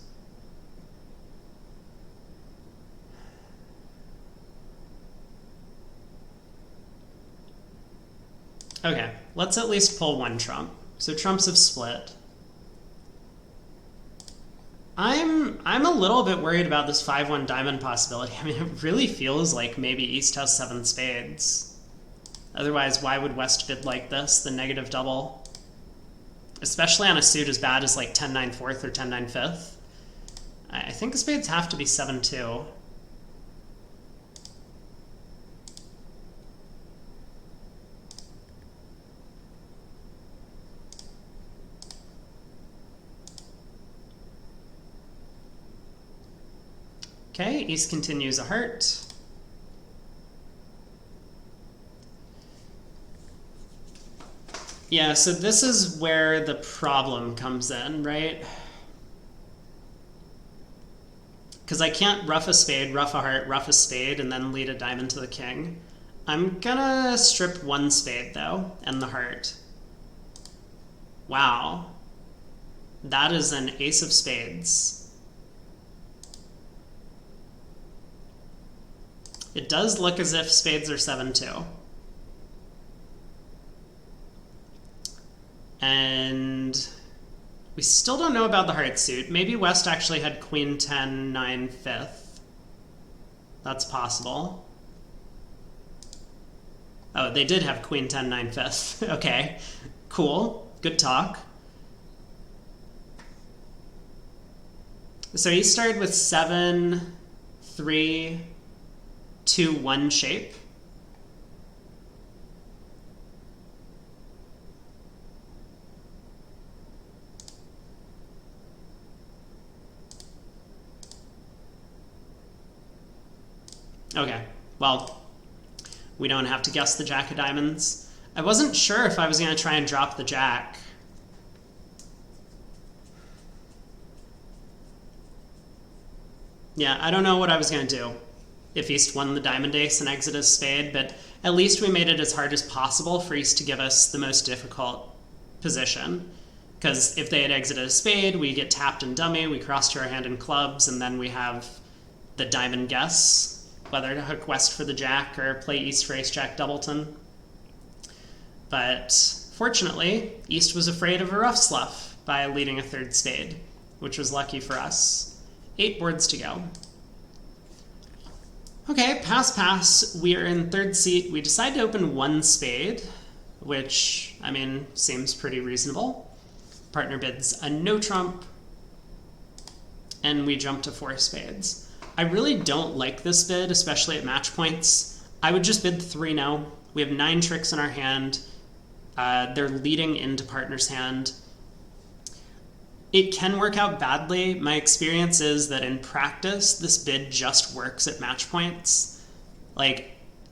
Okay, let's at least pull 1 trump. So trumps have split. I'm a little bit worried about this 5-1 diamond possibility. I mean, it really feels like maybe East has 7 spades. Otherwise, why would West bid like this, the negative double? Especially on a suit as bad as like 10-9 fourth or 10-9 fifth. I think the spades have to be 7-2. Okay, East continues a heart. Yeah, so this is where the problem comes in, right? Because I can't ruff a spade, ruff a heart, ruff a spade, and then lead a diamond to the king. I'm gonna strip 1 spade, though, and the heart. Wow. That is an ace of spades. It does look as if spades are 7-2. And we still don't know about the heart suit. Maybe West actually had queen 10, 9, fifth. That's possible. Oh, they did have queen 10, 9, fifth. Okay, cool. Good talk. So he started with 7, 3, 2, 1 shape. Okay, well, we don't have to guess the jack of diamonds. I wasn't sure if I was going to try and drop the jack. Yeah, I don't know what I was going to do. if East won the diamond ace and exit as spade, but at least we made it as hard as possible for East to give us the most difficult position. Because if they had exited a spade, we get tapped and dummy, we cross to our hand in clubs, and then we have the diamond guess, whether to hook West for the jack or play East for ace-jack doubleton. But fortunately, East was afraid of a rough slough by leading a third spade, which was lucky for us. 8 boards to go. Okay, pass. We are in third seat. We decide to open 1 spade, which, I mean, seems pretty reasonable. Partner bids a no trump, and we jump to 4 spades. I really don't like this bid, especially at match points. I would just bid 3 no. We have 9 tricks in our hand. They're leading into partner's hand. It can work out badly. My experience is that in practice, this bid just works at match points. Like,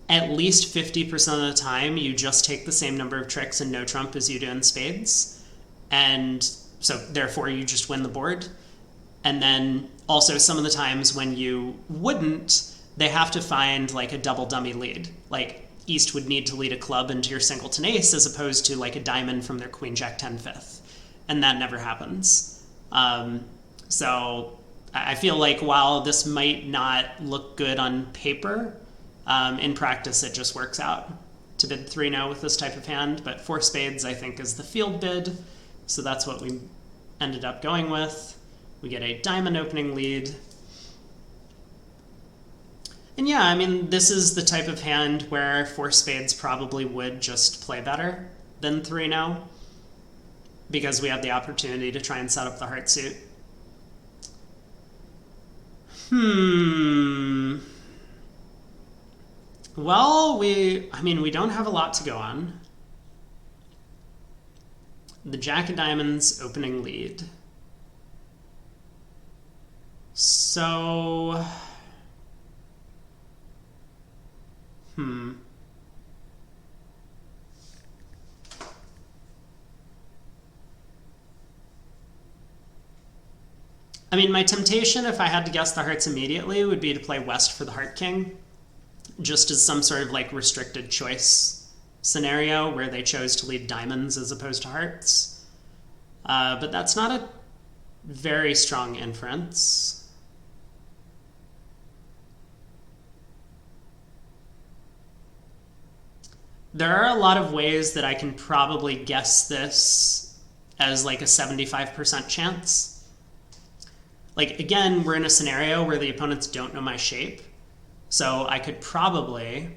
at least 50% of the time, you just take the same number of tricks in no trump as you do in spades. And so therefore you just win the board. And then also some of the times when you wouldn't, they have to find like a double dummy lead. Like East would need to lead a club into your singleton ace as opposed to like a diamond from their queen jack 10 fifth. And that never happens. So I feel like while this might not look good on paper, in practice it just works out to bid 3 no with this type of hand. But 4 spades I think is the field bid. So that's what we ended up going with. We get a diamond opening lead. And yeah, I mean, this is the type of hand where 4 spades probably would just play better than 3 no, because we have the opportunity to try and set up the heart suit. Well, we don't have a lot to go on. The jack of diamonds opening lead. So, I mean, my temptation, if I had to guess the hearts immediately, would be to play West for the heart king, just as some sort of like restricted choice scenario where they chose to lead diamonds as opposed to hearts. But that's not a very strong inference. There are a lot of ways that I can probably guess this as like a 75% chance. Like, again, we're in a scenario where the opponents don't know my shape. So I could probably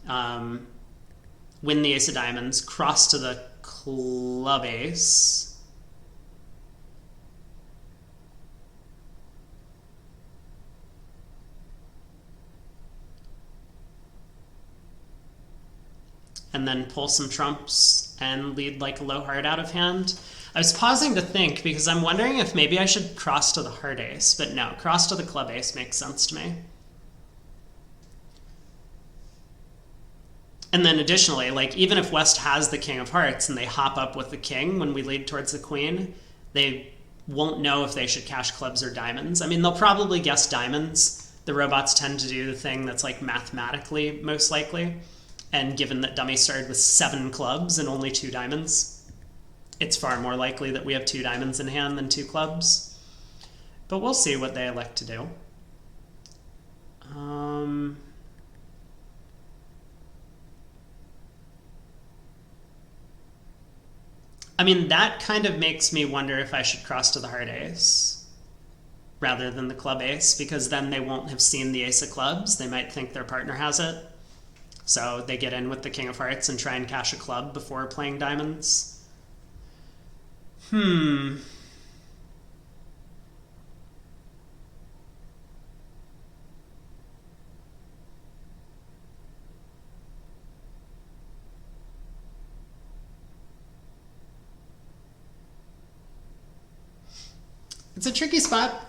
win the ace of diamonds, cross to the club ace, and then pull some trumps and lead like a low heart out of hand. I was pausing to think because I'm wondering if maybe I should cross to the heart ace, but no, cross to the club ace makes sense to me. And then additionally, like even if West has the king of hearts and they hop up with the king when we lead towards the queen, they won't know if they should cash clubs or diamonds. I mean, they'll probably guess diamonds. The robots tend to do the thing that's like mathematically most likely. And given that dummy started with 7 clubs and only 2 diamonds, it's far more likely that we have 2 diamonds in hand than 2 clubs. But we'll see what they elect to do. I mean, that kind of makes me wonder if I should cross to the heart ace rather than the club ace, because then they won't have seen the ace of clubs. They might think their partner has it. So they get in with the king of hearts and try and cash a club before playing diamonds. It's a tricky spot.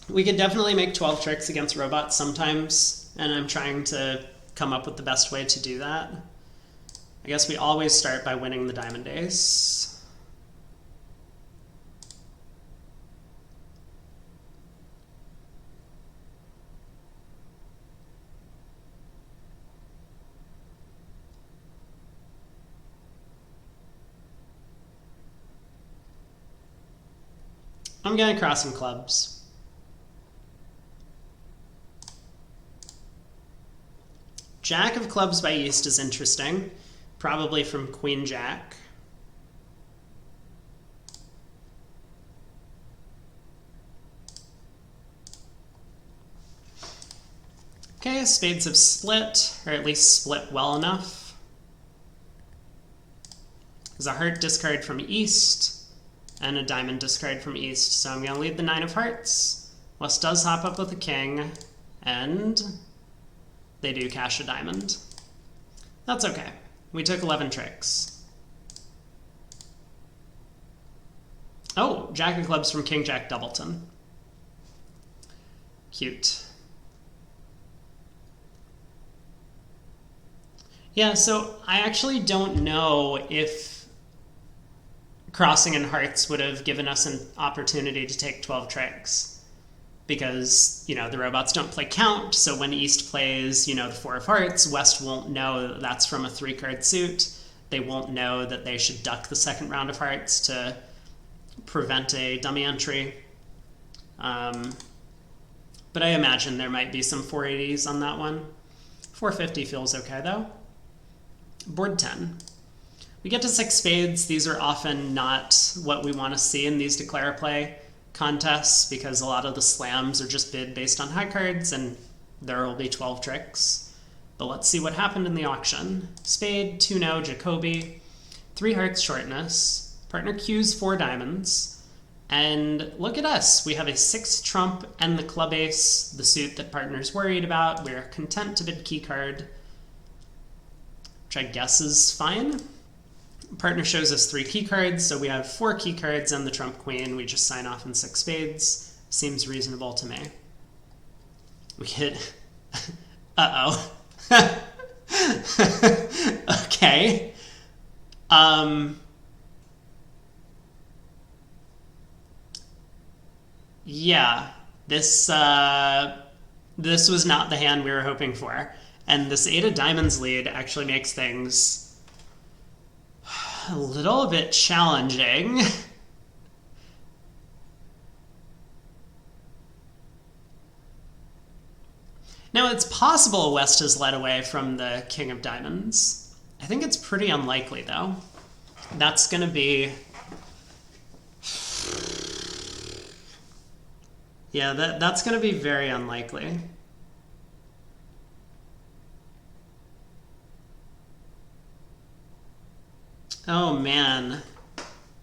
We could definitely make 12 tricks against robots sometimes, and I'm trying to come up with the best way to do that. I guess we always start by winning the diamond ace. I'm going crossing clubs. Jack of clubs by East is interesting. Probably from Queen Jack. Okay, spades have split, or at least split well enough. There's a heart discard from East, and a diamond discard from East, so I'm going to lead the 9 of hearts. West does hop up with a king, and they do cash a diamond. That's okay. We took 11 tricks. Oh, Jack of clubs from King Jack Doubleton. Cute. Yeah, so I actually don't know if crossing in hearts would have given us an opportunity to take 12 tricks. Because, you know, the robots don't play count, so when East plays, you know, the 4 of hearts, West won't know that that's from a 3-card suit. They won't know that they should duck the second round of hearts to prevent a dummy entry. But I imagine there might be some 480s on that one. 450 feels okay, though. Board 10. We get to 6 spades. These are often not what we want to see in these declare play contests because a lot of the slams are just bid based on high cards and there will be 12 tricks. But let's see what happened in the auction. Spade, 2-no, Jacoby, 3 hearts shortness, partner Q's 4 diamonds, and look at us. We have a 6 trump and the club ace, the suit that partner's worried about. We're content to bid key card, which I guess is fine. Partner shows us 3 key cards, so we have 4 key cards and the trump queen. We just sign off in 6 spades. Seems reasonable to me. We hit... Uh-oh. Okay. Yeah. This was not the hand we were hoping for. And this 8 of diamonds lead actually makes things a little bit challenging. Now, it's possible West has led away from the king of diamonds. I think it's pretty unlikely, though. That's going to be... Yeah, that's going to be very unlikely. Oh, man.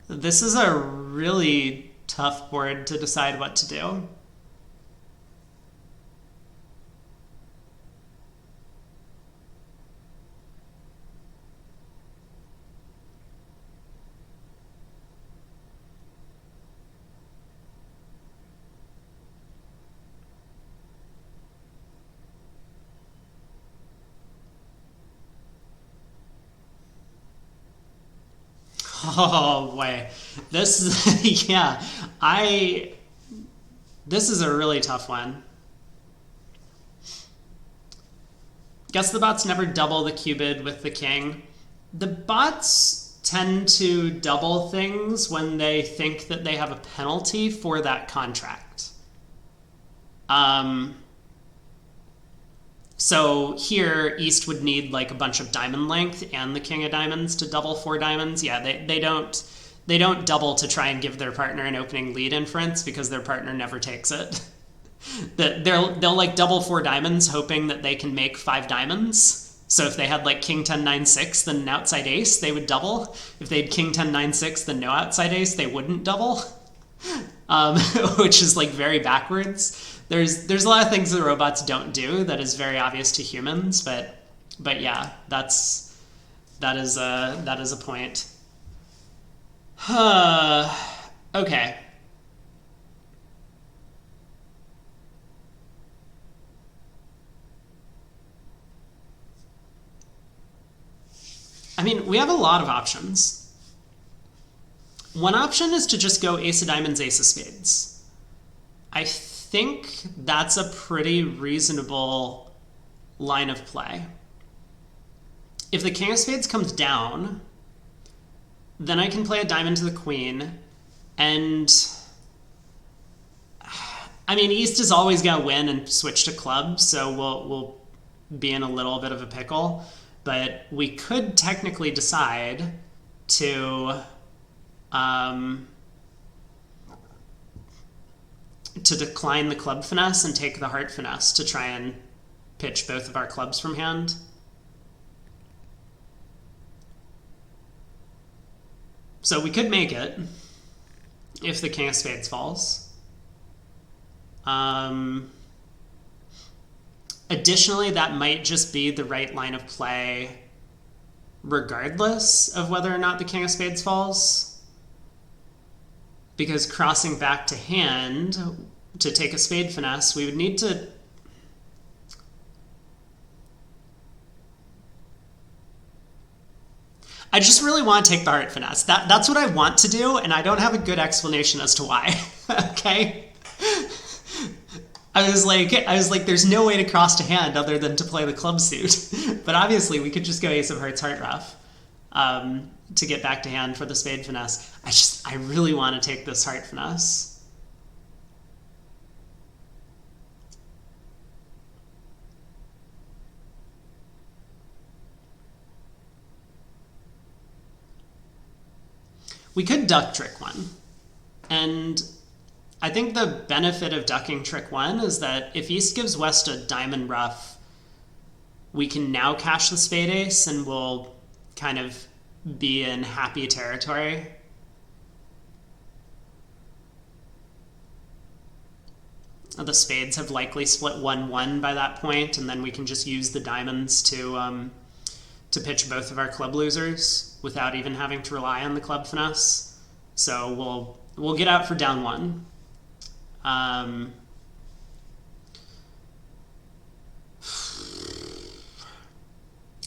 This is a really tough board to decide what to do. Oh boy, this is yeah. This is a really tough one. Guess the bots never double the cubid with the king. The bots tend to double things when they think that they have a penalty for that contract. So here, East would need like a bunch of diamond length and the king of diamonds to double 4 diamonds. Yeah, they don't double to try and give their partner an opening lead inference because their partner never takes it. They'll like double 4 diamonds hoping that they can make 5 diamonds. So if they had like king 10 9 6 then an outside ace, they would double. If they had king 10 9 6 then no outside ace, they wouldn't double. Which is like very backwards. There's a lot of things the robots don't do that is very obvious to humans, but yeah, that is a point. Okay. I mean, we have a lot of options. One option is to just go ace of diamonds, ace of spades. I think that's a pretty reasonable line of play. If the king of spades comes down, then I can play a diamond to the queen, and I mean, East is always going to win and switch to clubs, so we'll be in a little bit of a pickle. But we could technically decide to decline the club finesse and take the heart finesse to try and pitch both of our clubs from hand. So we could make it if the king of spades falls. Additionally, that might just be the right line of play regardless of whether or not the king of spades falls. Because crossing back to hand to take a spade finesse, we would need to... I just really want to take the heart finesse. That's what I want to do, and I don't have a good explanation as to why. Okay? I was like, there's no way to cross to hand other than to play the club suit. But obviously, we could just go ace of hearts, heart ruff to get back to hand for the spade finesse. I really want to take this heart finesse. We could duck trick one. And I think the benefit of ducking trick one is that if East gives West a diamond ruff, we can now cash the spade ace and we'll kind of be in happy territory. The spades have likely split 1-1 by that point, and then we can just use the diamonds to pitch both of our club losers without even having to rely on the club finesse. So we'll get out for down one.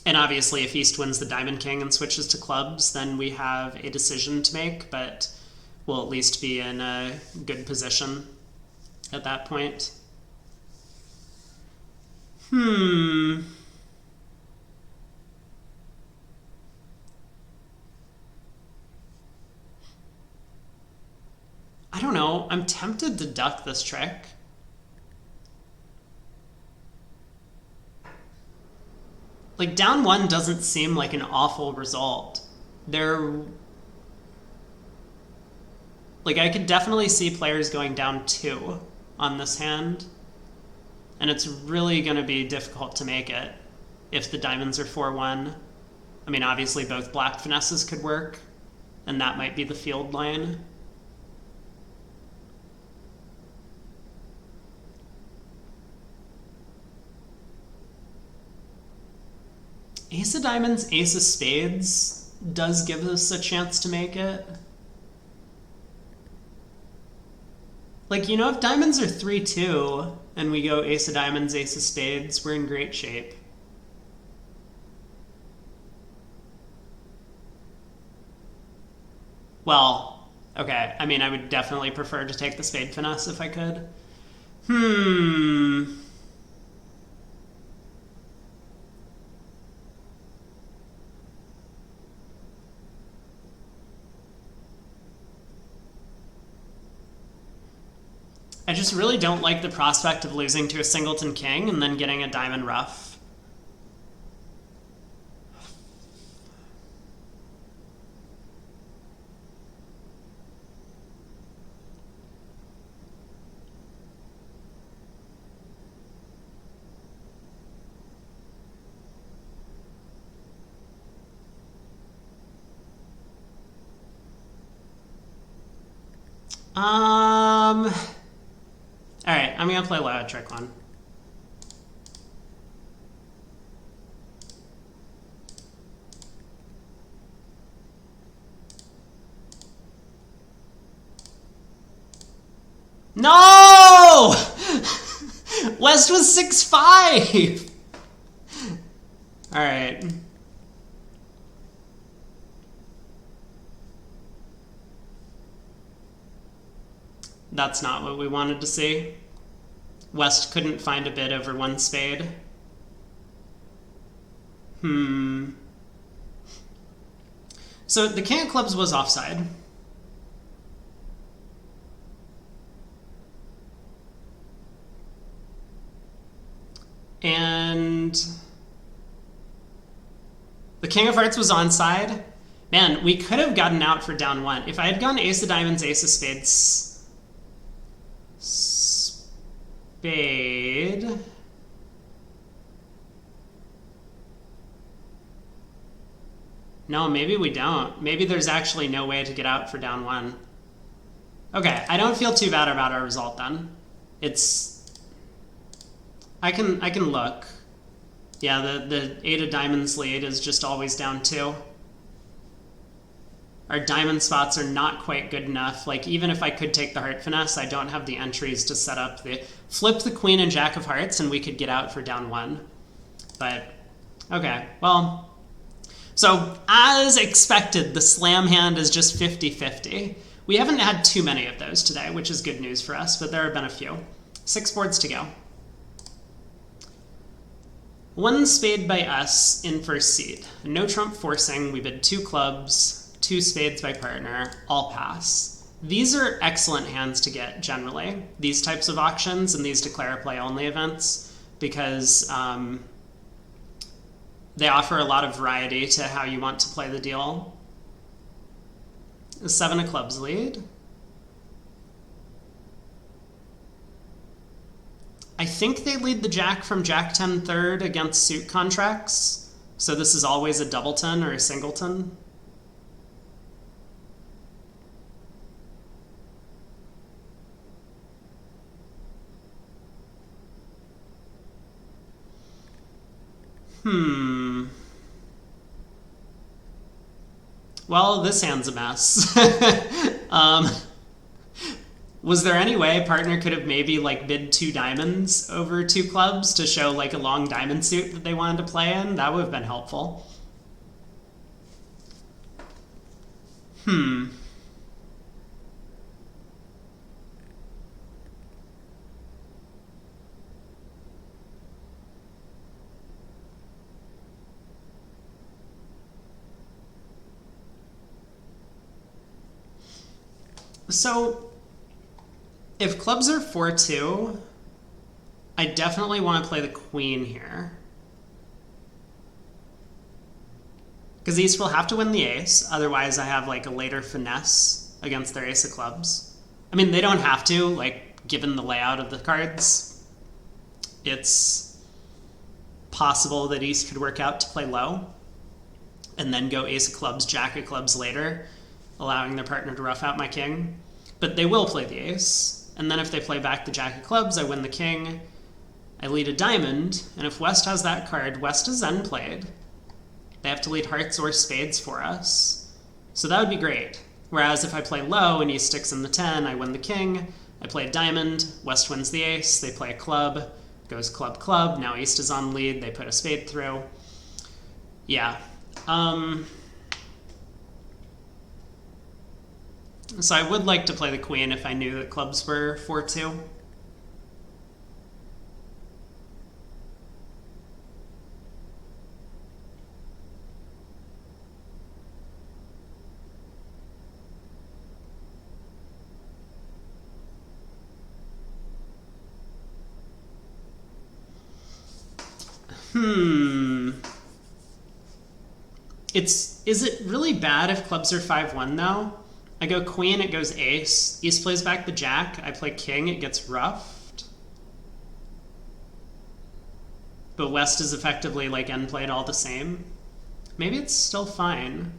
And obviously, if East wins the Diamond King and switches to clubs, then we have a decision to make, but we'll at least be in a good position at that point. I don't know. I'm tempted to duck this trick. Like, down one doesn't seem like an awful result. Like, I could definitely see players going down two on this hand. And it's really going to be difficult to make it if the diamonds are 4-1. I mean, obviously both black finesses could work, and that might be the field line. Ace of diamonds, ace of spades does give us a chance to make it. Like, you know, if diamonds are 3-2 and we go ace of diamonds, ace of spades, we're in great shape. Well, okay, I mean, I would definitely prefer to take the spade finesse if I could. I just really don't like the prospect of losing to a singleton king and then getting a diamond ruff. All right, I'm gonna play loud trick one. No! West was 6-5. All right. That's not what we wanted to see. West couldn't find a bid over one spade. So the king of clubs was offside. And the king of hearts was onside. Man, we could have gotten out for down one. If I had gone ace of diamonds, ace of spades, spade. No, maybe we don't. Maybe there's actually no way to get out for down one. Okay, I don't feel too bad about our result then. I can look. Yeah, the 8 of diamonds lead is just always down 2. Our diamond spots are not quite good enough. Like, even if I could take the heart finesse, I don't have the entries to set up the... Flip the queen and jack of hearts, and we could get out for down 1. But, okay, well... So, as expected, the slam hand is just 50-50. We haven't had too many of those today, which is good news for us, but there have been a few. 6 boards to go. 1 spade by us in first seed. No trump forcing. We bid 2 clubs, 2 spades by partner, all pass. These are excellent hands to get generally, these types of auctions and these declare play only events, because they offer a lot of variety to how you want to play the deal. 7 of clubs lead. I think they lead the jack from jack 10 third against suit contracts. So this is always a doubleton or a singleton. Well, this hand's a mess. Was there any way partner could have maybe like bid 2 diamonds over 2 clubs to show like a long diamond suit that they wanted to play in? That would have been helpful. So, if clubs are 4-2, I definitely want to play the queen here. Because East will have to win the ace, otherwise I have like a later finesse against their ace of clubs. I mean, they don't have to, like, given the layout of the cards. It's possible that East could work out to play low, and then go ace of clubs, jack of clubs later, allowing their partner to rough out my king. But they will play the ace, and then if they play back the jack of clubs, I win the king, I lead a diamond, and if West has that card, West is then played. They have to lead hearts or spades for us. So that would be great. Whereas if I play low and East sticks in the 10, I win the king, I play a diamond, West wins the ace, they play a club, goes club, club, now East is on lead, they put a spade through. Yeah. So I would like to play the queen if I knew that clubs were 4-2. Is it really bad if clubs are 5-1 though? I go queen, it goes ace. East plays back the jack. I play king, it gets roughed. But West is effectively like end played all the same. Maybe it's still fine.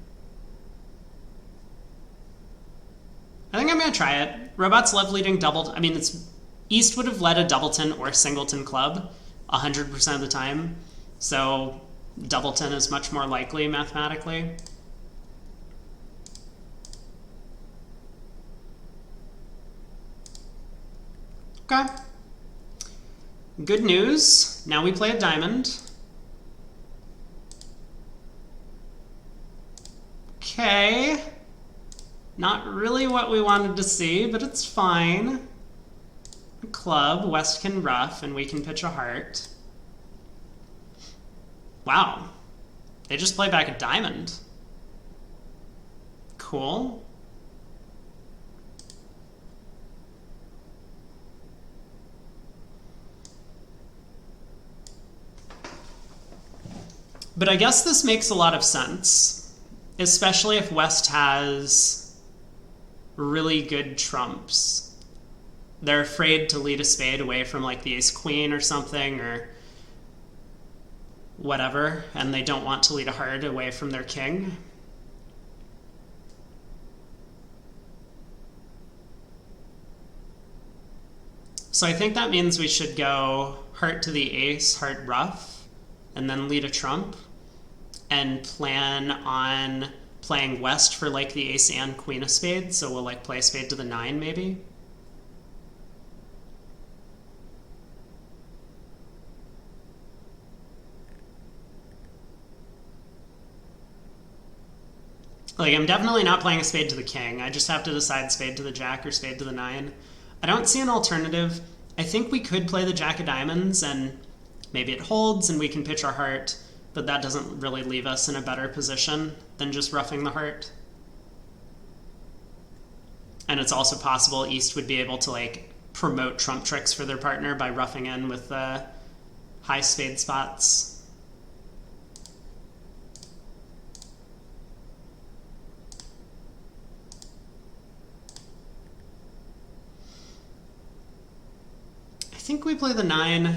I think I'm gonna try it. Robots love leading double. I mean, East would have led a doubleton or singleton club 100% of the time. So doubleton is much more likely mathematically. Okay. Good news. Now we play a diamond. Okay. Not really what we wanted to see, but it's fine. A club, West can rough, and we can pitch a heart. Wow. They just play back a diamond. Cool. But I guess this makes a lot of sense, especially if West has really good trumps. They're afraid to lead a spade away from like the ace-queen or something, or whatever, and they don't want to lead a heart away from their king. So I think that means we should go heart to the ace, heart ruff, and then lead a trump, and plan on playing West for like the ace and queen of spades, so we'll like play spade to the 9 maybe. Like, I'm definitely not playing a spade to the king. I just have to decide spade to the jack or spade to the 9. I don't see an alternative. I think we could play the jack of diamonds and maybe it holds and we can pitch our heart, but that doesn't really leave us in a better position than just roughing the heart. And it's also possible East would be able to like promote trump tricks for their partner by roughing in with the high spade spots. I think we play the 9. I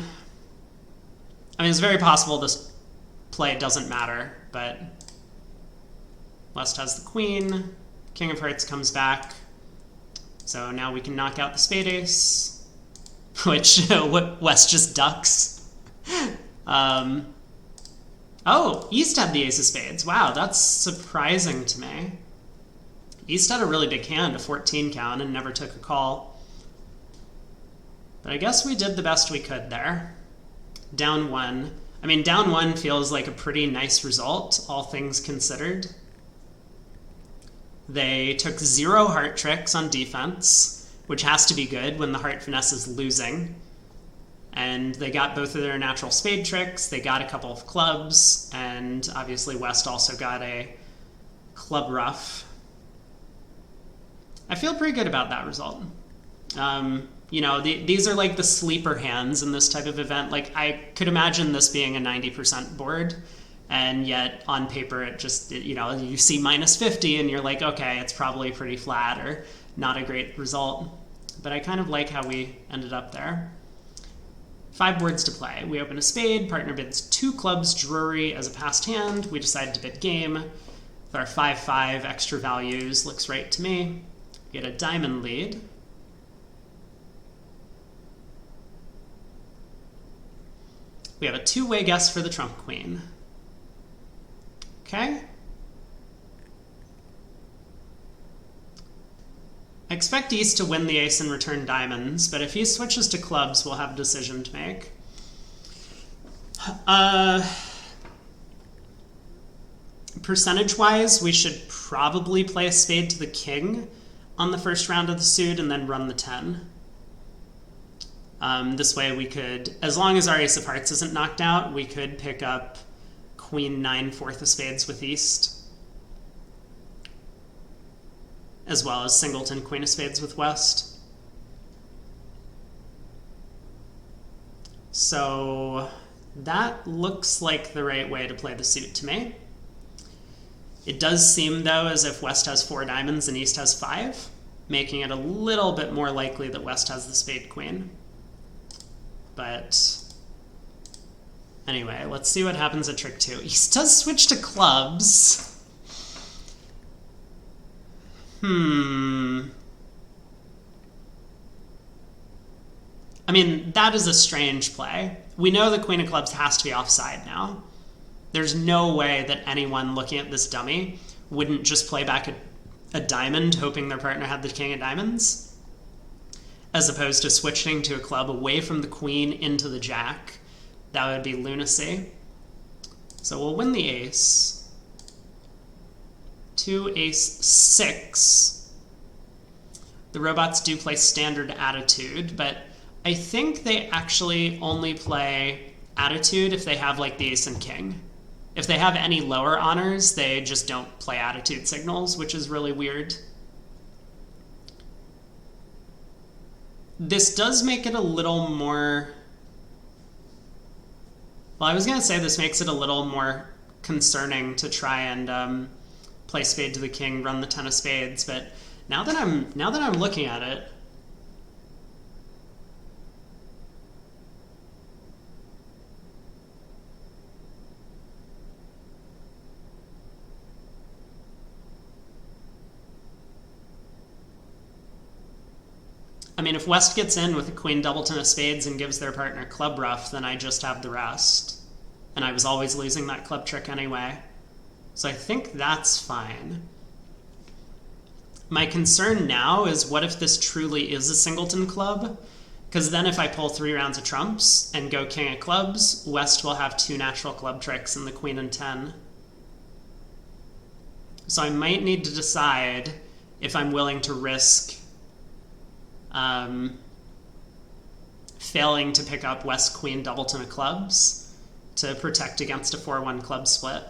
mean, it's very possible this play doesn't matter, but West has the queen, king of hearts comes back, so now we can knock out the spade ace, which West just ducks. Oh, East had the ace of spades. Wow, that's surprising to me. East had a really big hand, a 14 count, and never took a call. But I guess we did the best we could there. Down 1. I mean, down 1 feels like a pretty nice result, all things considered. They took 0 heart tricks on defense, which has to be good when the heart finesse is losing. And they got both of their natural spade tricks, they got a couple of clubs, and obviously West also got a club ruff. I feel pretty good about that result. You know, these are like the sleeper hands in this type of event. Like, I could imagine this being a 90% board, and yet on paper it just, you know, you see minus 50 and you're like, okay, it's probably pretty flat or not a great result. But I kind of like how we ended up there. 5 boards to play. We open a spade, partner bids 2 clubs, Drury as a passed hand. We decide to bid game. With our 5-5 extra values, looks right to me. We get a diamond lead. We have a 2-way guess for the trump queen. Okay. I expect East to win the ace and return diamonds, but if he switches to clubs, we'll have a decision to make. Percentage-wise, we should probably play a spade to the king on the first round of the suit and then run the 10. This way we could, as long as our ace of hearts isn't knocked out, we could pick up queen 9 4th of spades with East, as well as singleton queen of spades with West. So that looks like the right way to play the suit to me. It does seem, though, as if West has 4 diamonds and East has 5, making it a little bit more likely that West has the spade queen. But anyway, let's see what happens at trick 2. East does switch to clubs. I mean, that is a strange play. We know the queen of clubs has to be offside now. There's no way that anyone looking at this dummy wouldn't just play back a diamond hoping their partner had the king of diamonds, as opposed to switching to a club away from the queen into the jack. That would be lunacy. So we'll win the ace. 2 ace 6. The robots do play standard attitude, but I think they actually only play attitude if they have like the ace and king. If they have any lower honors, they just don't play attitude signals, which is really weird. This does make it a little more... Well, I was going to say this makes it a little more concerning to try and play spade to the king, run the 10 of spades. But now that I'm looking at it, I mean, if West gets in with a queen double 10 of spades and gives their partner club rough, then I just have the rest. And I was always losing that club trick anyway. So I think that's fine. My concern now is, what if this truly is a singleton club? Because then if I pull 3 rounds of trumps and go king of clubs, West will have 2 natural club tricks and the queen and 10. So I might need to decide if I'm willing to risk failing to pick up West queen double 10 of clubs to protect against a 4-1 club split.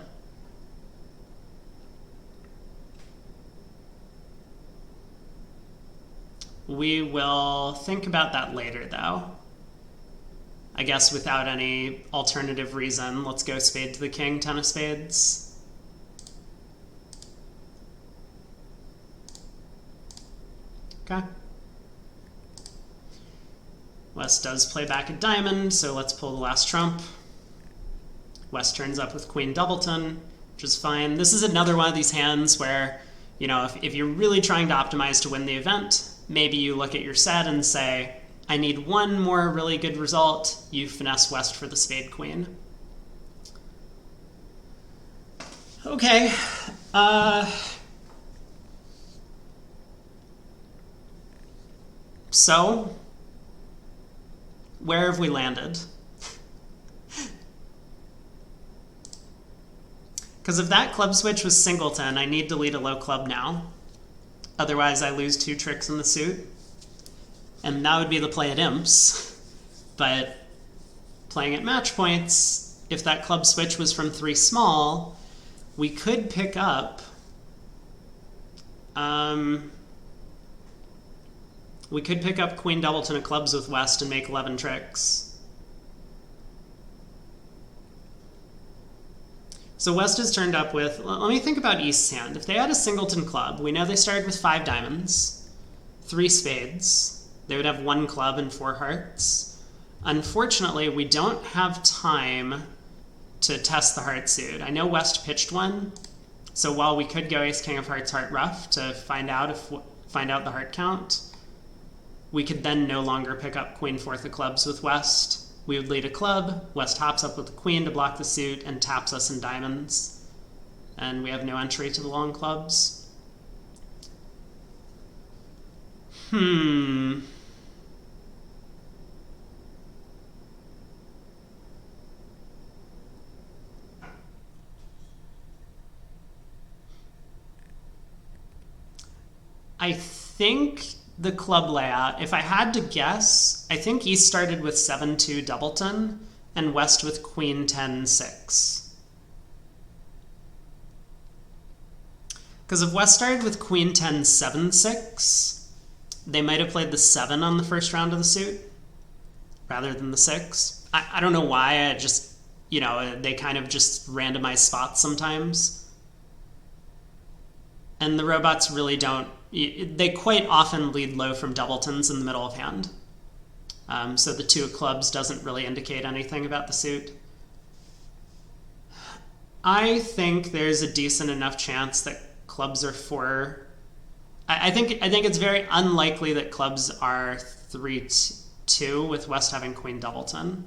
We will think about that later, though. I guess without any alternative reason, let's go spade to the king, 10 of spades. Okay. West does play back a diamond, so let's pull the last trump. West turns up with queen doubleton, which is fine. This is another one of these hands where, you know, if you're really trying to optimize to win the event, maybe you look at your set and say, I need one more really good result. You finesse West for the spade queen. Okay. So, where have we landed? Because if that club switch was singleton, I need to lead a low club now. Otherwise, I lose 2 tricks in the suit. And that would be the play at imps. But playing at match points, if that club switch was from 3 small, we could pick up... we could pick up queen doubleton of clubs with West and make 11 tricks. So West is turned up with, let me think about East's hand. If they had a singleton club, we know they started with 5 diamonds, 3 spades. They would have 1 club and 4 hearts. Unfortunately, we don't have time to test the heart suit. I know West pitched one, so while we could go ace king of hearts heart rough to find out the heart count, we could then no longer pick up queen 4th of clubs with West. We would lead a club, West hops up with the queen to block the suit and taps us in diamonds. And we have no entry to the long clubs. I think the club layout, if I had to guess, I think East started with 7-2 doubleton and West with queen 10-6. Because if West started with queen 10-7-6, they might have played the 7 on the first round of the suit rather than the 6. I don't know why, I just, you know, they kind of just randomize spots sometimes. And the robots really don't, they quite often lead low from doubletons in the middle of hand. So the 2 of clubs doesn't really indicate anything about the suit. I think there's a decent enough chance that clubs are 4. I think it's very unlikely that clubs are 3-2 with West having queen doubleton.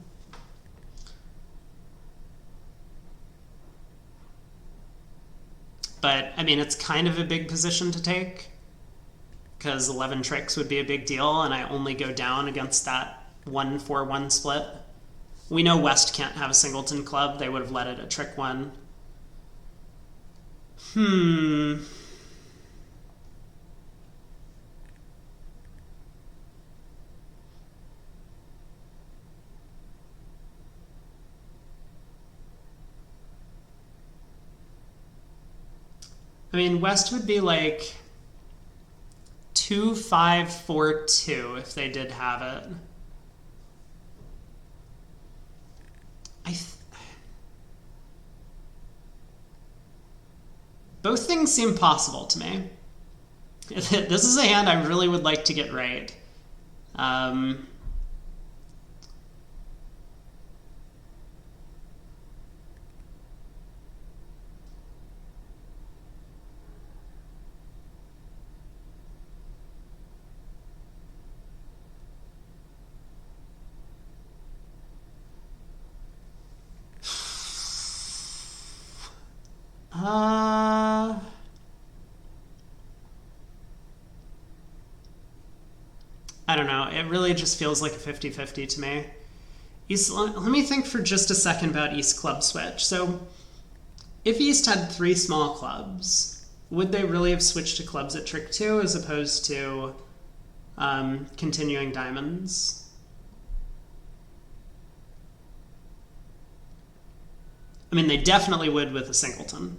But, I mean, it's kind of a big position to take, because 11 tricks would be a big deal, and I only go down against that 1-4-1 split. We know West can't have a singleton club. They would have let it a trick 1. I mean, West would be like 2-5-4-2 if they did have it. Both things seem possible to me. This is a hand I really would like to get right. I don't know. It really just feels like a 50-50 to me. East, let me think for just a second about East club switch. So if East had 3 small clubs, would they really have switched to clubs at trick 2 as opposed to continuing diamonds? I mean, they definitely would with a singleton.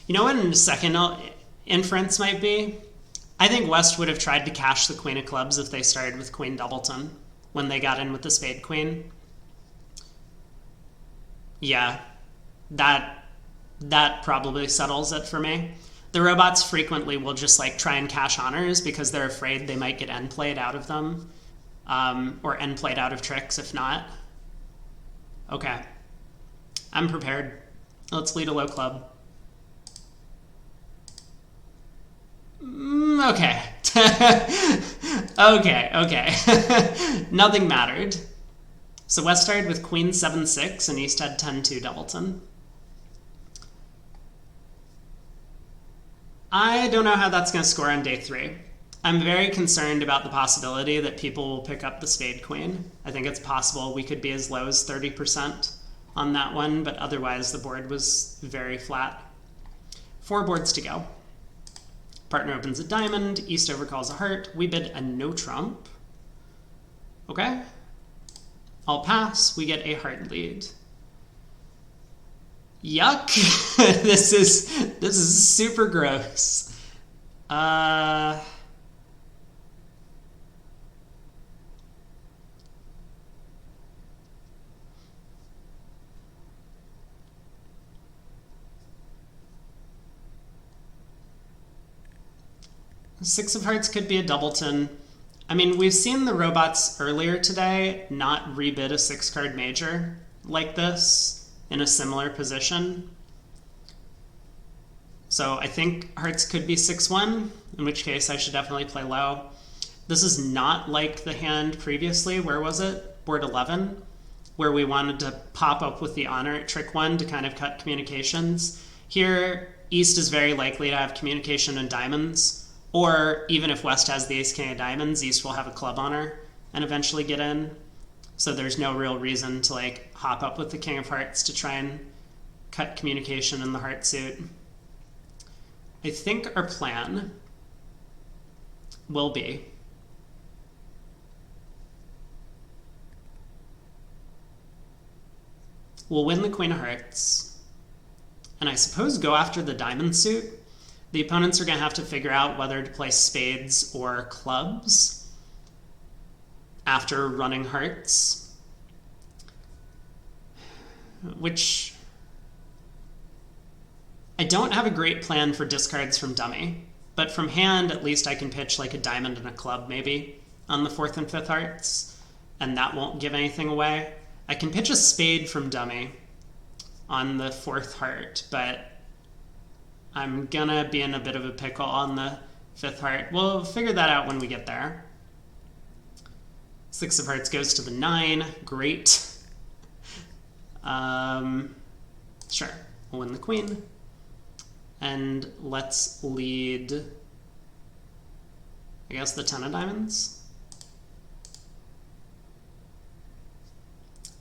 You know what a second inference might be? I think West would have tried to cash the queen of clubs if they started with queen doubleton when they got in with the spade queen. Yeah, that probably settles it for me. The robots frequently will just like try and cash honors because they're afraid they might get end played out of them, or end played out of tricks if not. Okay, I'm prepared. Let's lead a low club. Okay. Okay. Nothing mattered. So West started with queen 7-6 and East had 10-2 doubleton. I don't know how that's going to score on day 3. I'm very concerned about the possibility that people will pick up the spade queen. I think it's possible we could be as low as 30% on that one, but otherwise the board was very flat. 4 boards to go. Partner opens a diamond, East overcalls a heart, we bid a no trump. Okay. I'll pass, we get a heart lead. Yuck. This is super gross. 6 of hearts could be a doubleton. I mean, we've seen the robots earlier today not rebid a 6-card major like this in a similar position. So I think hearts could be 6-1, in which case I should definitely play low. This is not like the hand previously. Where was it? Board 11, where we wanted to pop up with the honor at trick 1 to kind of cut communications. Here, East is very likely to have communication and diamonds. Or even if West has the ace-king of diamonds, East will have a club honor and eventually get in. So there's no real reason to like hop up with the king of hearts to try and cut communication in the heart suit. I think our plan will be we'll win the queen of hearts and I suppose go after the diamond suit. The opponents are going to have to figure out whether to play spades or clubs after running hearts, which I don't have a great plan for discards from dummy, but from hand at least I can pitch like a diamond and a club maybe on the 4th and 5th hearts, and that won't give anything away. I can pitch a spade from dummy on the 4th heart, but I'm gonna be in a bit of a pickle on the 5th heart. We'll figure that out when we get there. 6 of hearts goes to the 9. Great. Sure. We'll win the queen. And let's lead, I guess, the 10 of diamonds.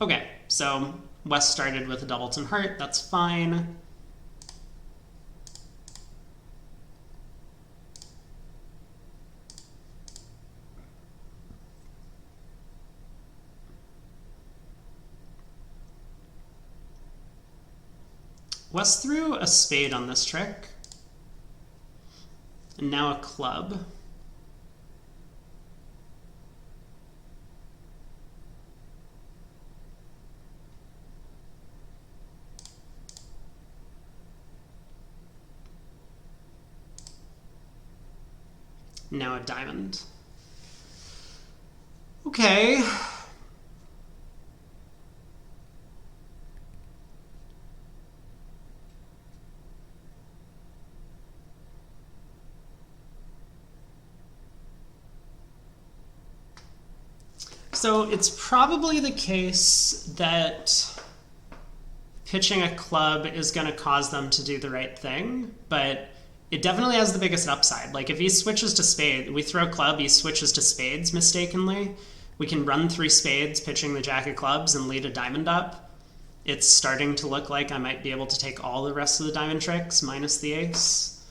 Okay, so West started with a doubleton heart. That's fine. West threw a spade on this trick. And now a club. Now a diamond. Okay. So it's probably the case that pitching a club is going to cause them to do the right thing, but it definitely has the biggest upside. Like if he switches to spade, we throw club, he switches to spades mistakenly. We can run 3 spades, pitching the jack of clubs, and lead a diamond up. It's starting to look like I might be able to take all the rest of the diamond tricks, minus the ace.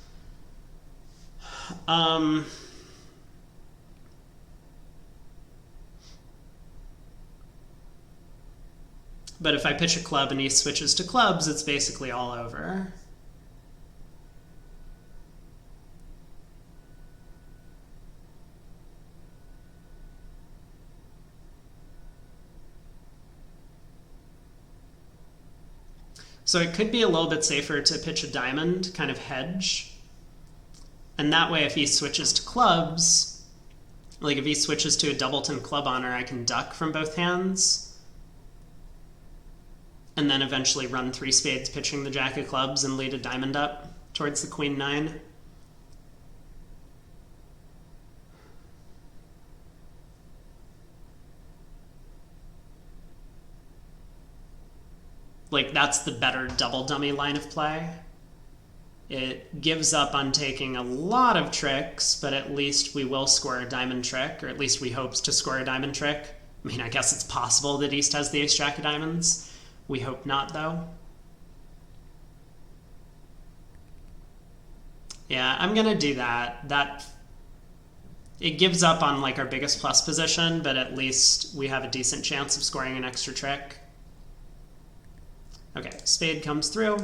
But if I pitch a club and he switches to clubs, it's basically all over. So it could be a little bit safer to pitch a diamond, kind of hedge. And that way, if he switches to clubs, like if he switches to a doubleton club honor, I can duck from both hands. And then eventually run 3 spades, pitching the jack of clubs, and lead a diamond up towards the queen 9. Like, that's the better double dummy line of play. It gives up on taking a lot of tricks, but at least we will score a diamond trick, or at least we hope to score a diamond trick. I mean, I guess it's possible that East has the ace-jack of diamonds. We hope not, though. Yeah, I'm going to do that. It gives up on, like, our biggest plus position, but at least we have a decent chance of scoring an extra trick. Okay, spade comes through.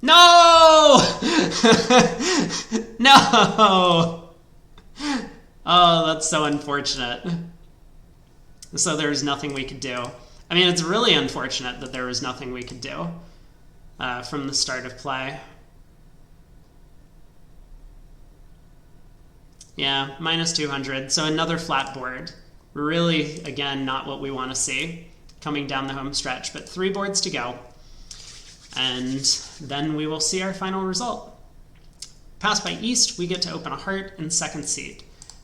No! No! Oh, that's so unfortunate. So there's nothing we could do. I mean, it's really unfortunate that there was nothing we could do from the start of play. Yeah, minus 200. So another flat board. Really, again, not what we want to see coming down the home stretch, but 3 boards to go. And then we will see our final result. Pass by East, we get to open a heart in second seed.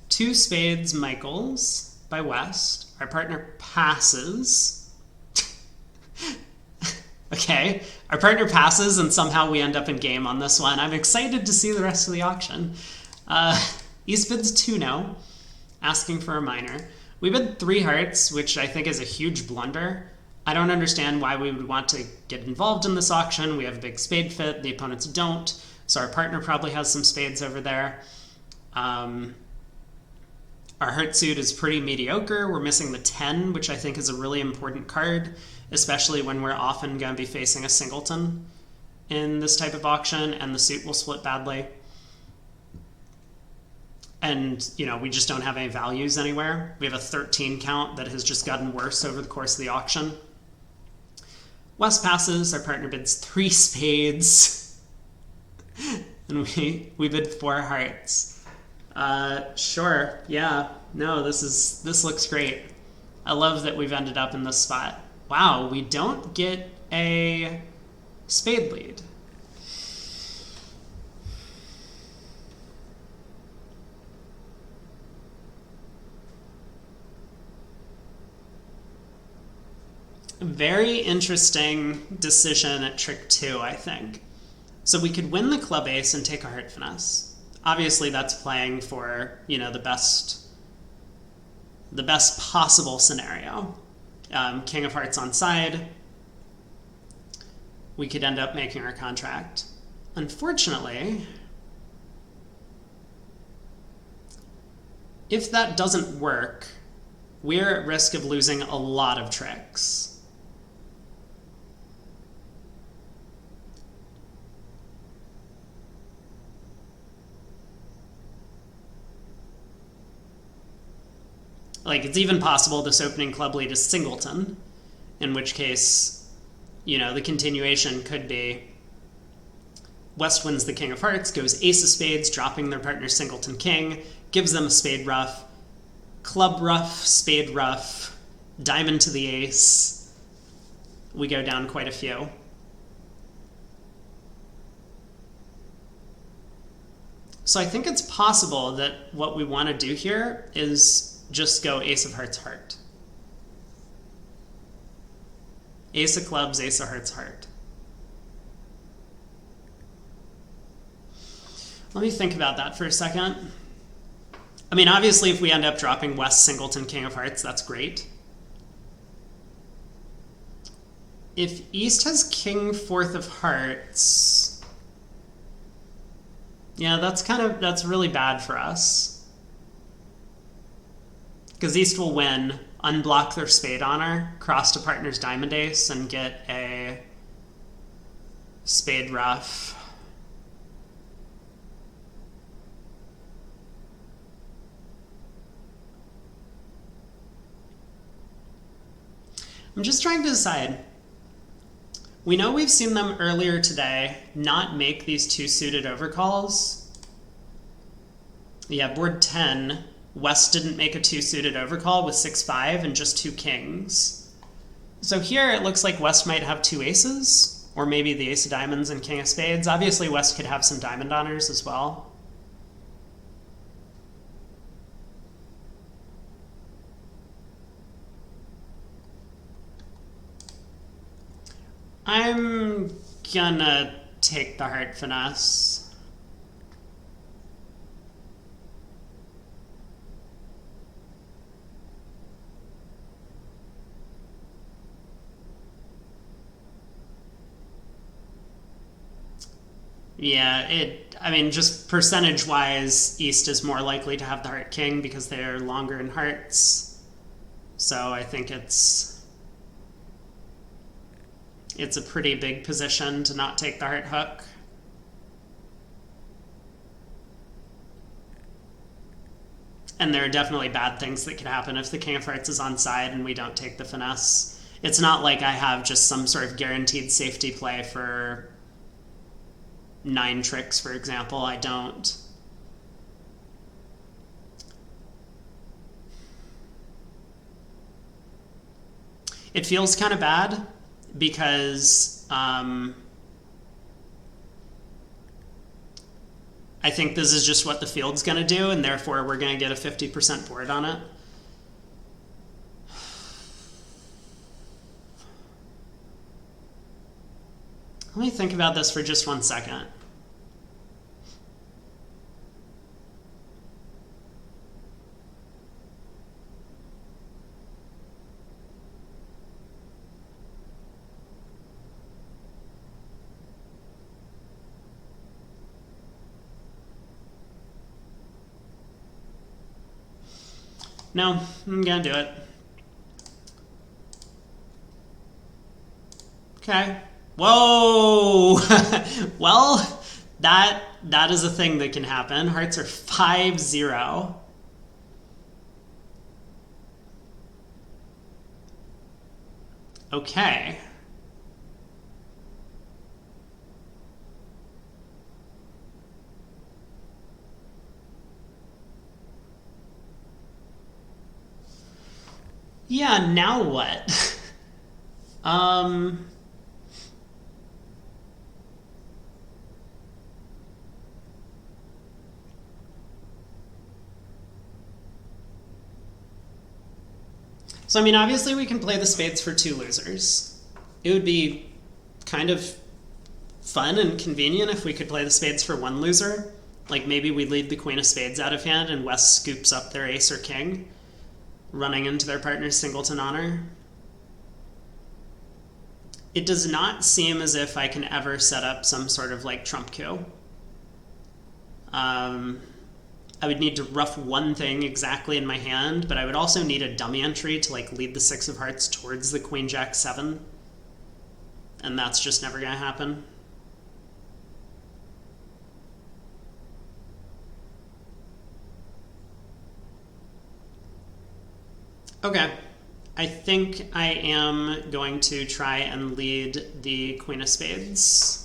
2 spades, Michaels by West. Our partner passes. Okay, our partner passes and somehow we end up in game on this one. I'm excited to see the rest of the auction. East bids 2-0, asking for a minor. We bid 3 hearts, which I think is a huge blunder. I don't understand why we would want to get involved in this auction. We have a big spade fit, the opponents don't, so our partner probably has some spades over there. Our heart suit is pretty mediocre. We're missing the 10, which I think is a really important card, especially when we're often going to be facing a singleton in this type of auction, and the suit will split badly. And, you know, we just don't have any values anywhere. We have a 13 count that has just gotten worse over the course of the auction. West passes, our partner bids 3 spades. And we bid 4 hearts. Sure, yeah. No, this looks great. I love that we've ended up in this spot. Wow, we don't get a spade lead. Very interesting decision at trick 2, I think. So we could win the club ace and take a heart finesse. Obviously, that's playing for, you know, the best possible scenario. King of hearts on side. We could end up making our contract. Unfortunately, if that doesn't work, we're at risk of losing a lot of tricks. Like, it's even possible this opening club lead is singleton, in which case, you know, the continuation could be West wins the king of hearts, goes ace of spades, dropping their partner's singleton king, gives them a spade ruff, club ruff, spade ruff, diamond to the ace. We go down quite a few. So I think it's possible that what we want to do here is just go ace of hearts, heart. Ace of clubs, ace of hearts, heart. Let me think about that for a second. I mean, obviously, if we end up dropping West singleton king of hearts, that's great. If East has king fourth of hearts, yeah, that's really bad for us. Because East will win, unblock their spade honor, cross to partner's diamond ace, and get a spade ruff. I'm just trying to decide. We know we've seen them earlier today not make these two suited overcalls. Yeah, board 10, West didn't make a two suited overcall with 6-5 and just two kings. So here it looks like West might have two aces, or maybe the ace of diamonds and king of spades. Obviously West could have some diamond honors as well. I'm gonna take the heart finesse. Yeah, I mean, just percentage-wise, East is more likely to have the heart king because they're longer in hearts. So I think it's a pretty big position to not take the heart hook. And there are definitely bad things that could happen if the king of hearts is on side and we don't take the finesse. It's not like I have just some sort of guaranteed safety play for 9 tricks, for example. I don't. It feels kind of bad because I think this is just what the field's going to do, and therefore we're going to get a 50% board on it. Let me think about this for just 1 second. No, I'm gonna do it. Okay. Whoa! Well, that is a thing that can happen. Hearts are 5-0. Okay. Yeah, now what? So, I mean, obviously we can play the spades for 2 losers. It would be kind of fun and convenient if we could play the spades for 1 loser. Like, maybe we leave the queen of spades out of hand and West scoops up their ace or king, running into their partner's singleton honor. It does not seem as if I can ever set up some sort of like trump coup. I would need to ruff one thing exactly in my hand, but I would also need a dummy entry to like lead the 6 of hearts towards the queen jack 7. And that's just never going to happen. Okay. I think I am going to try and lead the queen of spades.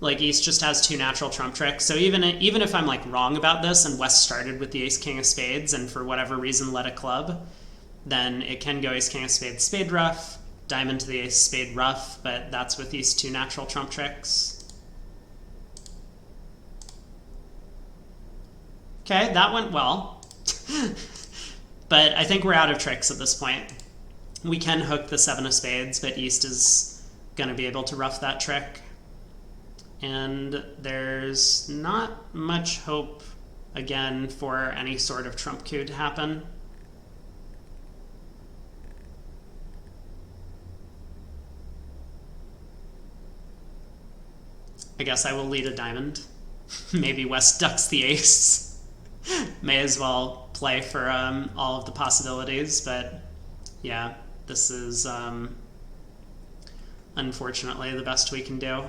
Like, East just has 2 natural trump tricks, so even if I'm like wrong about this and West started with the ace king of spades and for whatever reason led a club, then it can go ace king of spades spade ruff, diamond to the ace spade ruff, but that's with these 2 natural trump tricks. Okay, that went well. But I think we're out of tricks at this point. We can hook the 7 of spades, but East is going to be able to ruff that trick. And there's not much hope, again, for any sort of trump coup to happen. I guess I will lead a diamond. Maybe West ducks the ace. May as well play for all of the possibilities, but yeah, this is unfortunately the best we can do.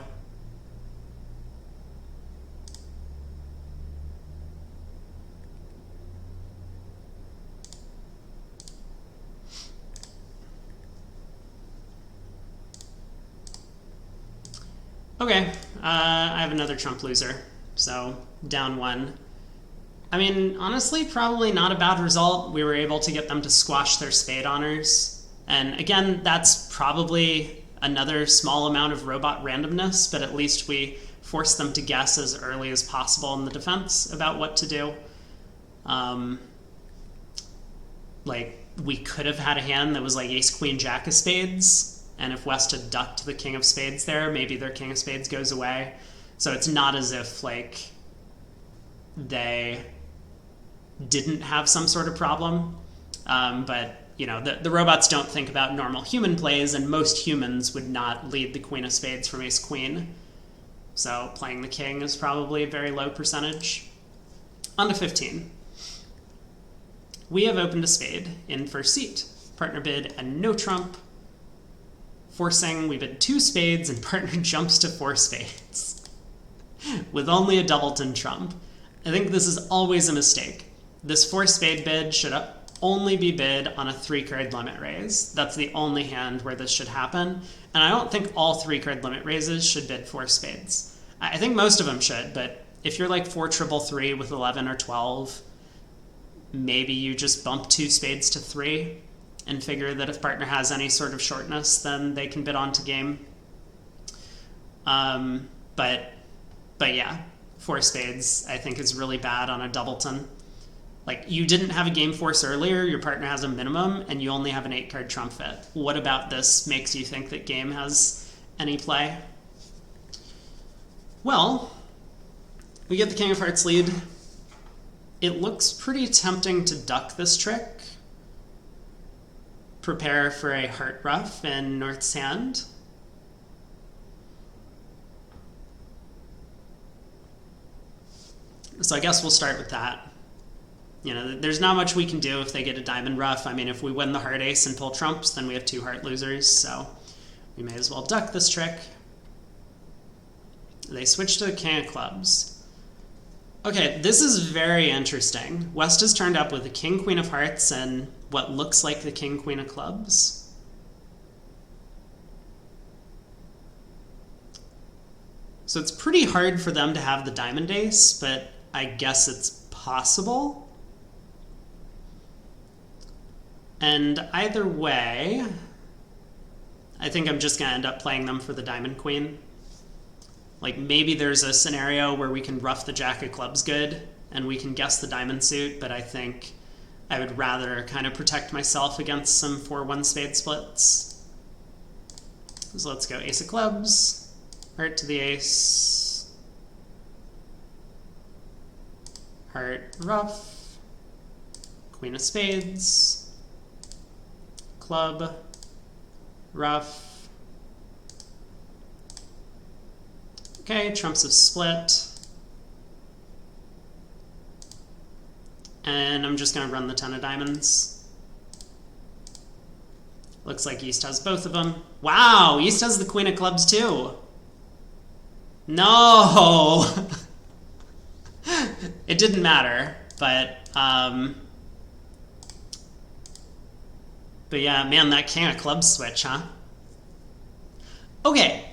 Okay, I have another trump loser, so down 1. I mean, honestly, probably not a bad result. We were able to get them to squash their spade honors. And again, that's probably another small amount of robot randomness, but at least we forced them to guess as early as possible in the defense about what to do. Like, we could have had a hand that was like ace, queen, jack of spades, and if West had ducked the king of spades there, maybe their king of spades goes away. So it's not as if, like, they didn't have some sort of problem. But, you know, the robots don't think about normal human plays, and most humans would not lead the queen of spades from ace queen. So playing the king is probably a very low percentage. On to 15. We have opened a spade in first seat. Partner bid and no trump. Forcing, we bid 2 spades, and partner jumps to 4 spades. With only a doubleton trump. I think this is always a mistake. This 4 spade bid should only be bid on a 3-card limit raise. That's the only hand where this should happen. And I don't think all 3-card limit raises should bid 4 spades. I think most of them should, but if you're like 4 triple 3 with 11 or 12, maybe you just bump 2 spades to 3 and figure that if partner has any sort of shortness, then they can bid on to game. But yeah, 4 spades I think is really bad on a doubleton. Like, you didn't have a game force earlier, your partner has a minimum, and you only have an 8-card trump fit. What about this makes you think that game has any play? Well, we get the king of hearts lead. It looks pretty tempting to duck this trick. Prepare for a heart ruff in North's hand. So I guess we'll start with that. You know, there's not much we can do if they get a diamond ruff. I mean, if we win the heart ace and pull trumps, then we have 2 heart losers, so we may as well duck this trick. They switch to the king of clubs. Okay, this is very interesting. West has turned up with the king, queen of hearts, and what looks like the king, queen of clubs. So it's pretty hard for them to have the diamond ace, but I guess it's possible. And either way, I think I'm just going to end up playing them for the diamond queen. Like, maybe there's a scenario where we can ruff the jack of clubs good, and we can guess the diamond suit, but I think I would rather kind of protect myself against some 4-1 spade splits. So let's go ace of clubs, heart to the ace, heart ruff, queen of spades, club, ruff, Okay, trumps have split. And I'm just going to run the 10 of diamonds. Looks like East has both of them. Wow, East has the queen of clubs too. No! It didn't matter, but yeah, man, that king of clubs switch, huh? Okay,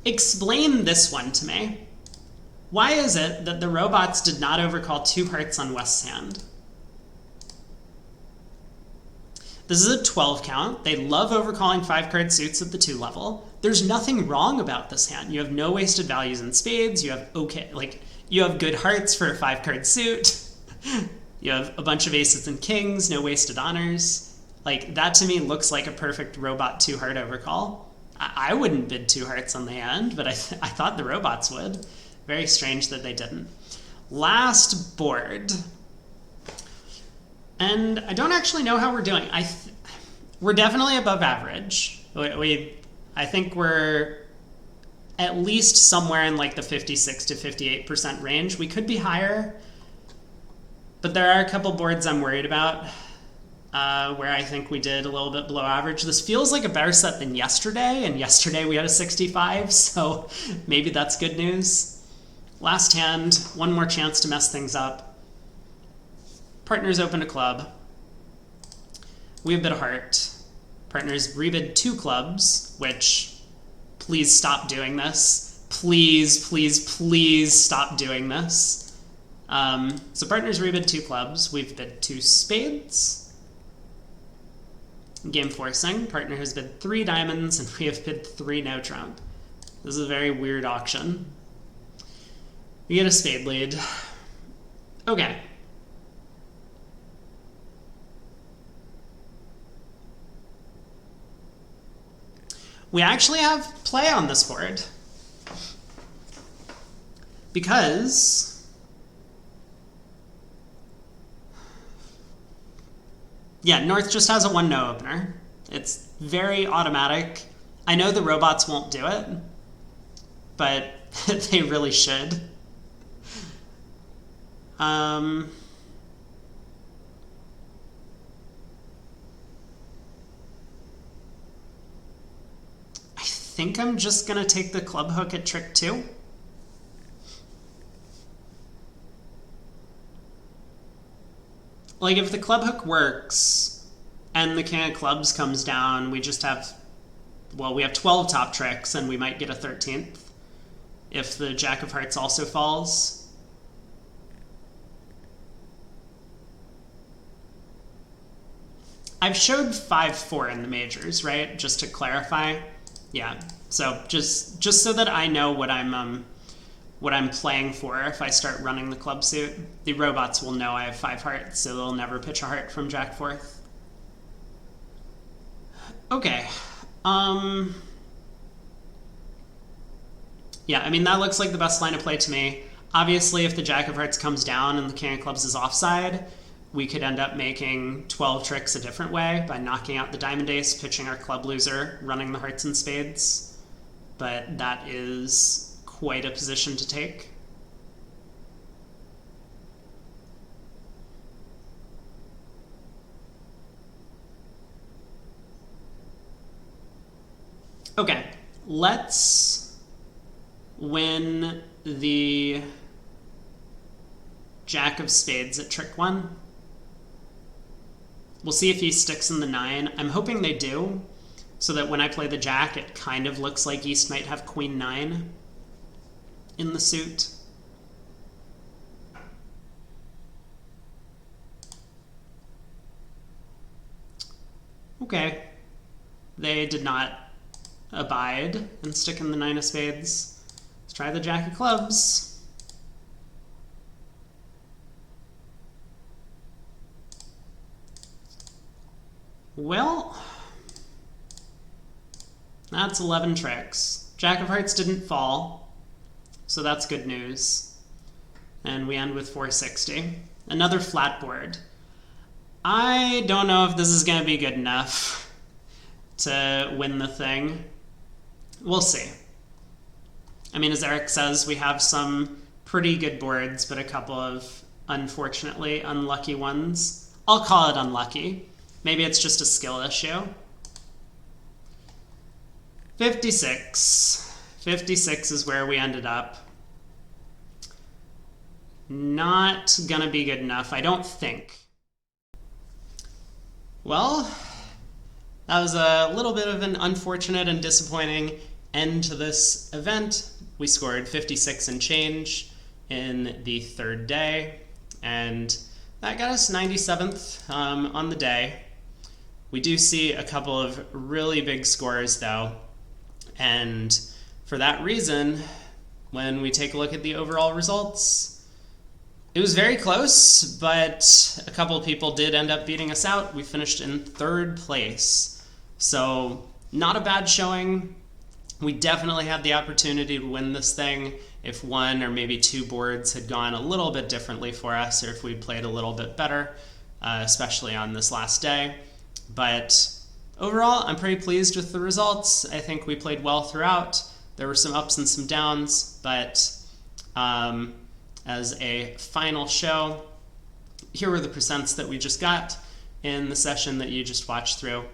explain this one to me. Why is it that the robots did not overcall 2 hearts on West's hand? This is a 12 count. They love overcalling 5-card suits at the 2 level. There's nothing wrong about this hand. You have no wasted values in spades. You have you have good hearts for a 5-card suit. You have a bunch of aces and kings, no wasted honors. Like, that to me looks like a perfect robot 2-heart overcall. I wouldn't bid 2 hearts on the hand, but I thought the robots would. Very strange that they didn't. Last board. And I don't actually know how we're doing. We're definitely above average. I think we're at least somewhere in like the 56 to 58% range. We could be higher, but there are a couple boards I'm worried about where I think we did a little bit below average. This feels like a better set than yesterday, and yesterday we had a 65, so maybe that's good news. Last hand, one more chance to mess things up. Partners open a club. We have bid a heart. Partners rebid 2 clubs, which, please stop doing this. Please, please, please stop doing this. So partners rebid 2 clubs. We've bid 2 spades. Game forcing. Partner has bid 3 diamonds, and we have bid 3 no trump. This is a very weird auction. We get a spade lead. Okay. We actually have play on this board. Because yeah, North just has a 1-no opener. It's very automatic. I know the robots won't do it, but they really should. I think I'm just gonna take the club hook at trick 2. Like, if the club hook works and the king of clubs comes down, we just have, well, we have 12 top tricks and we might get a 13th if the jack of hearts also falls. I've showed 5-4 in the majors, right? Just to clarify. Yeah. So just so that I know what I'm playing for if I start running the club suit. The robots will know I have 5 hearts, so they'll never pitch a heart from jack 4th. Okay. Yeah, I mean, that looks like the best line of play to me. Obviously, if the jack of hearts comes down and the king of clubs is offside, we could end up making 12 tricks a different way by knocking out the diamond ace, pitching our club loser, running the hearts and spades. But that is quite a position to take. Okay, let's win the jack of spades at trick 1. We'll see if he sticks in the 9. I'm hoping they do, so that when I play the jack, it kind of looks like East might have queen 9 in the suit. Okay. They did not abide and stick in the 9 of spades. Let's try the jack of clubs. Well, that's 11 tricks. Jack of hearts didn't fall, so that's good news. And we end with 460. Another flat board. I don't know if this is going to be good enough to win the thing. We'll see. I mean, as Eric says, we have some pretty good boards, but a couple of unfortunately unlucky ones. I'll call it unlucky. Maybe it's just a skill issue. 56. 56 is where we ended up. Not gonna be good enough, I don't think. Well, that was a little bit of an unfortunate and disappointing end to this event. We scored 56 and change in the third day, and that got us 97th on the day. We do see a couple of really big scores though, and for that reason, when we take a look at the overall results, it was very close, but a couple of people did end up beating us out. We finished in third place, so not a bad showing. We definitely had the opportunity to win this thing if one or maybe two boards had gone a little bit differently for us, or if we'd played a little bit better, especially on this last day. But overall, I'm pretty pleased with the results. I think we played well throughout. There were some ups and some downs, but as a final show, here were the percents that we just got in the session that you just watched through.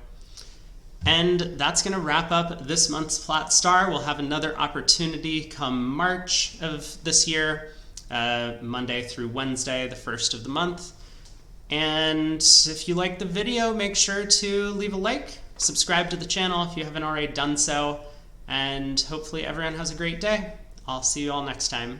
And that's going to wrap up this month's Plat Star. We'll have another opportunity come March of this year, Monday through Wednesday, the first of the month. And if you liked the video, make sure to leave a like, subscribe to the channel if you haven't already done so, and hopefully everyone has a great day. I'll see you all next time.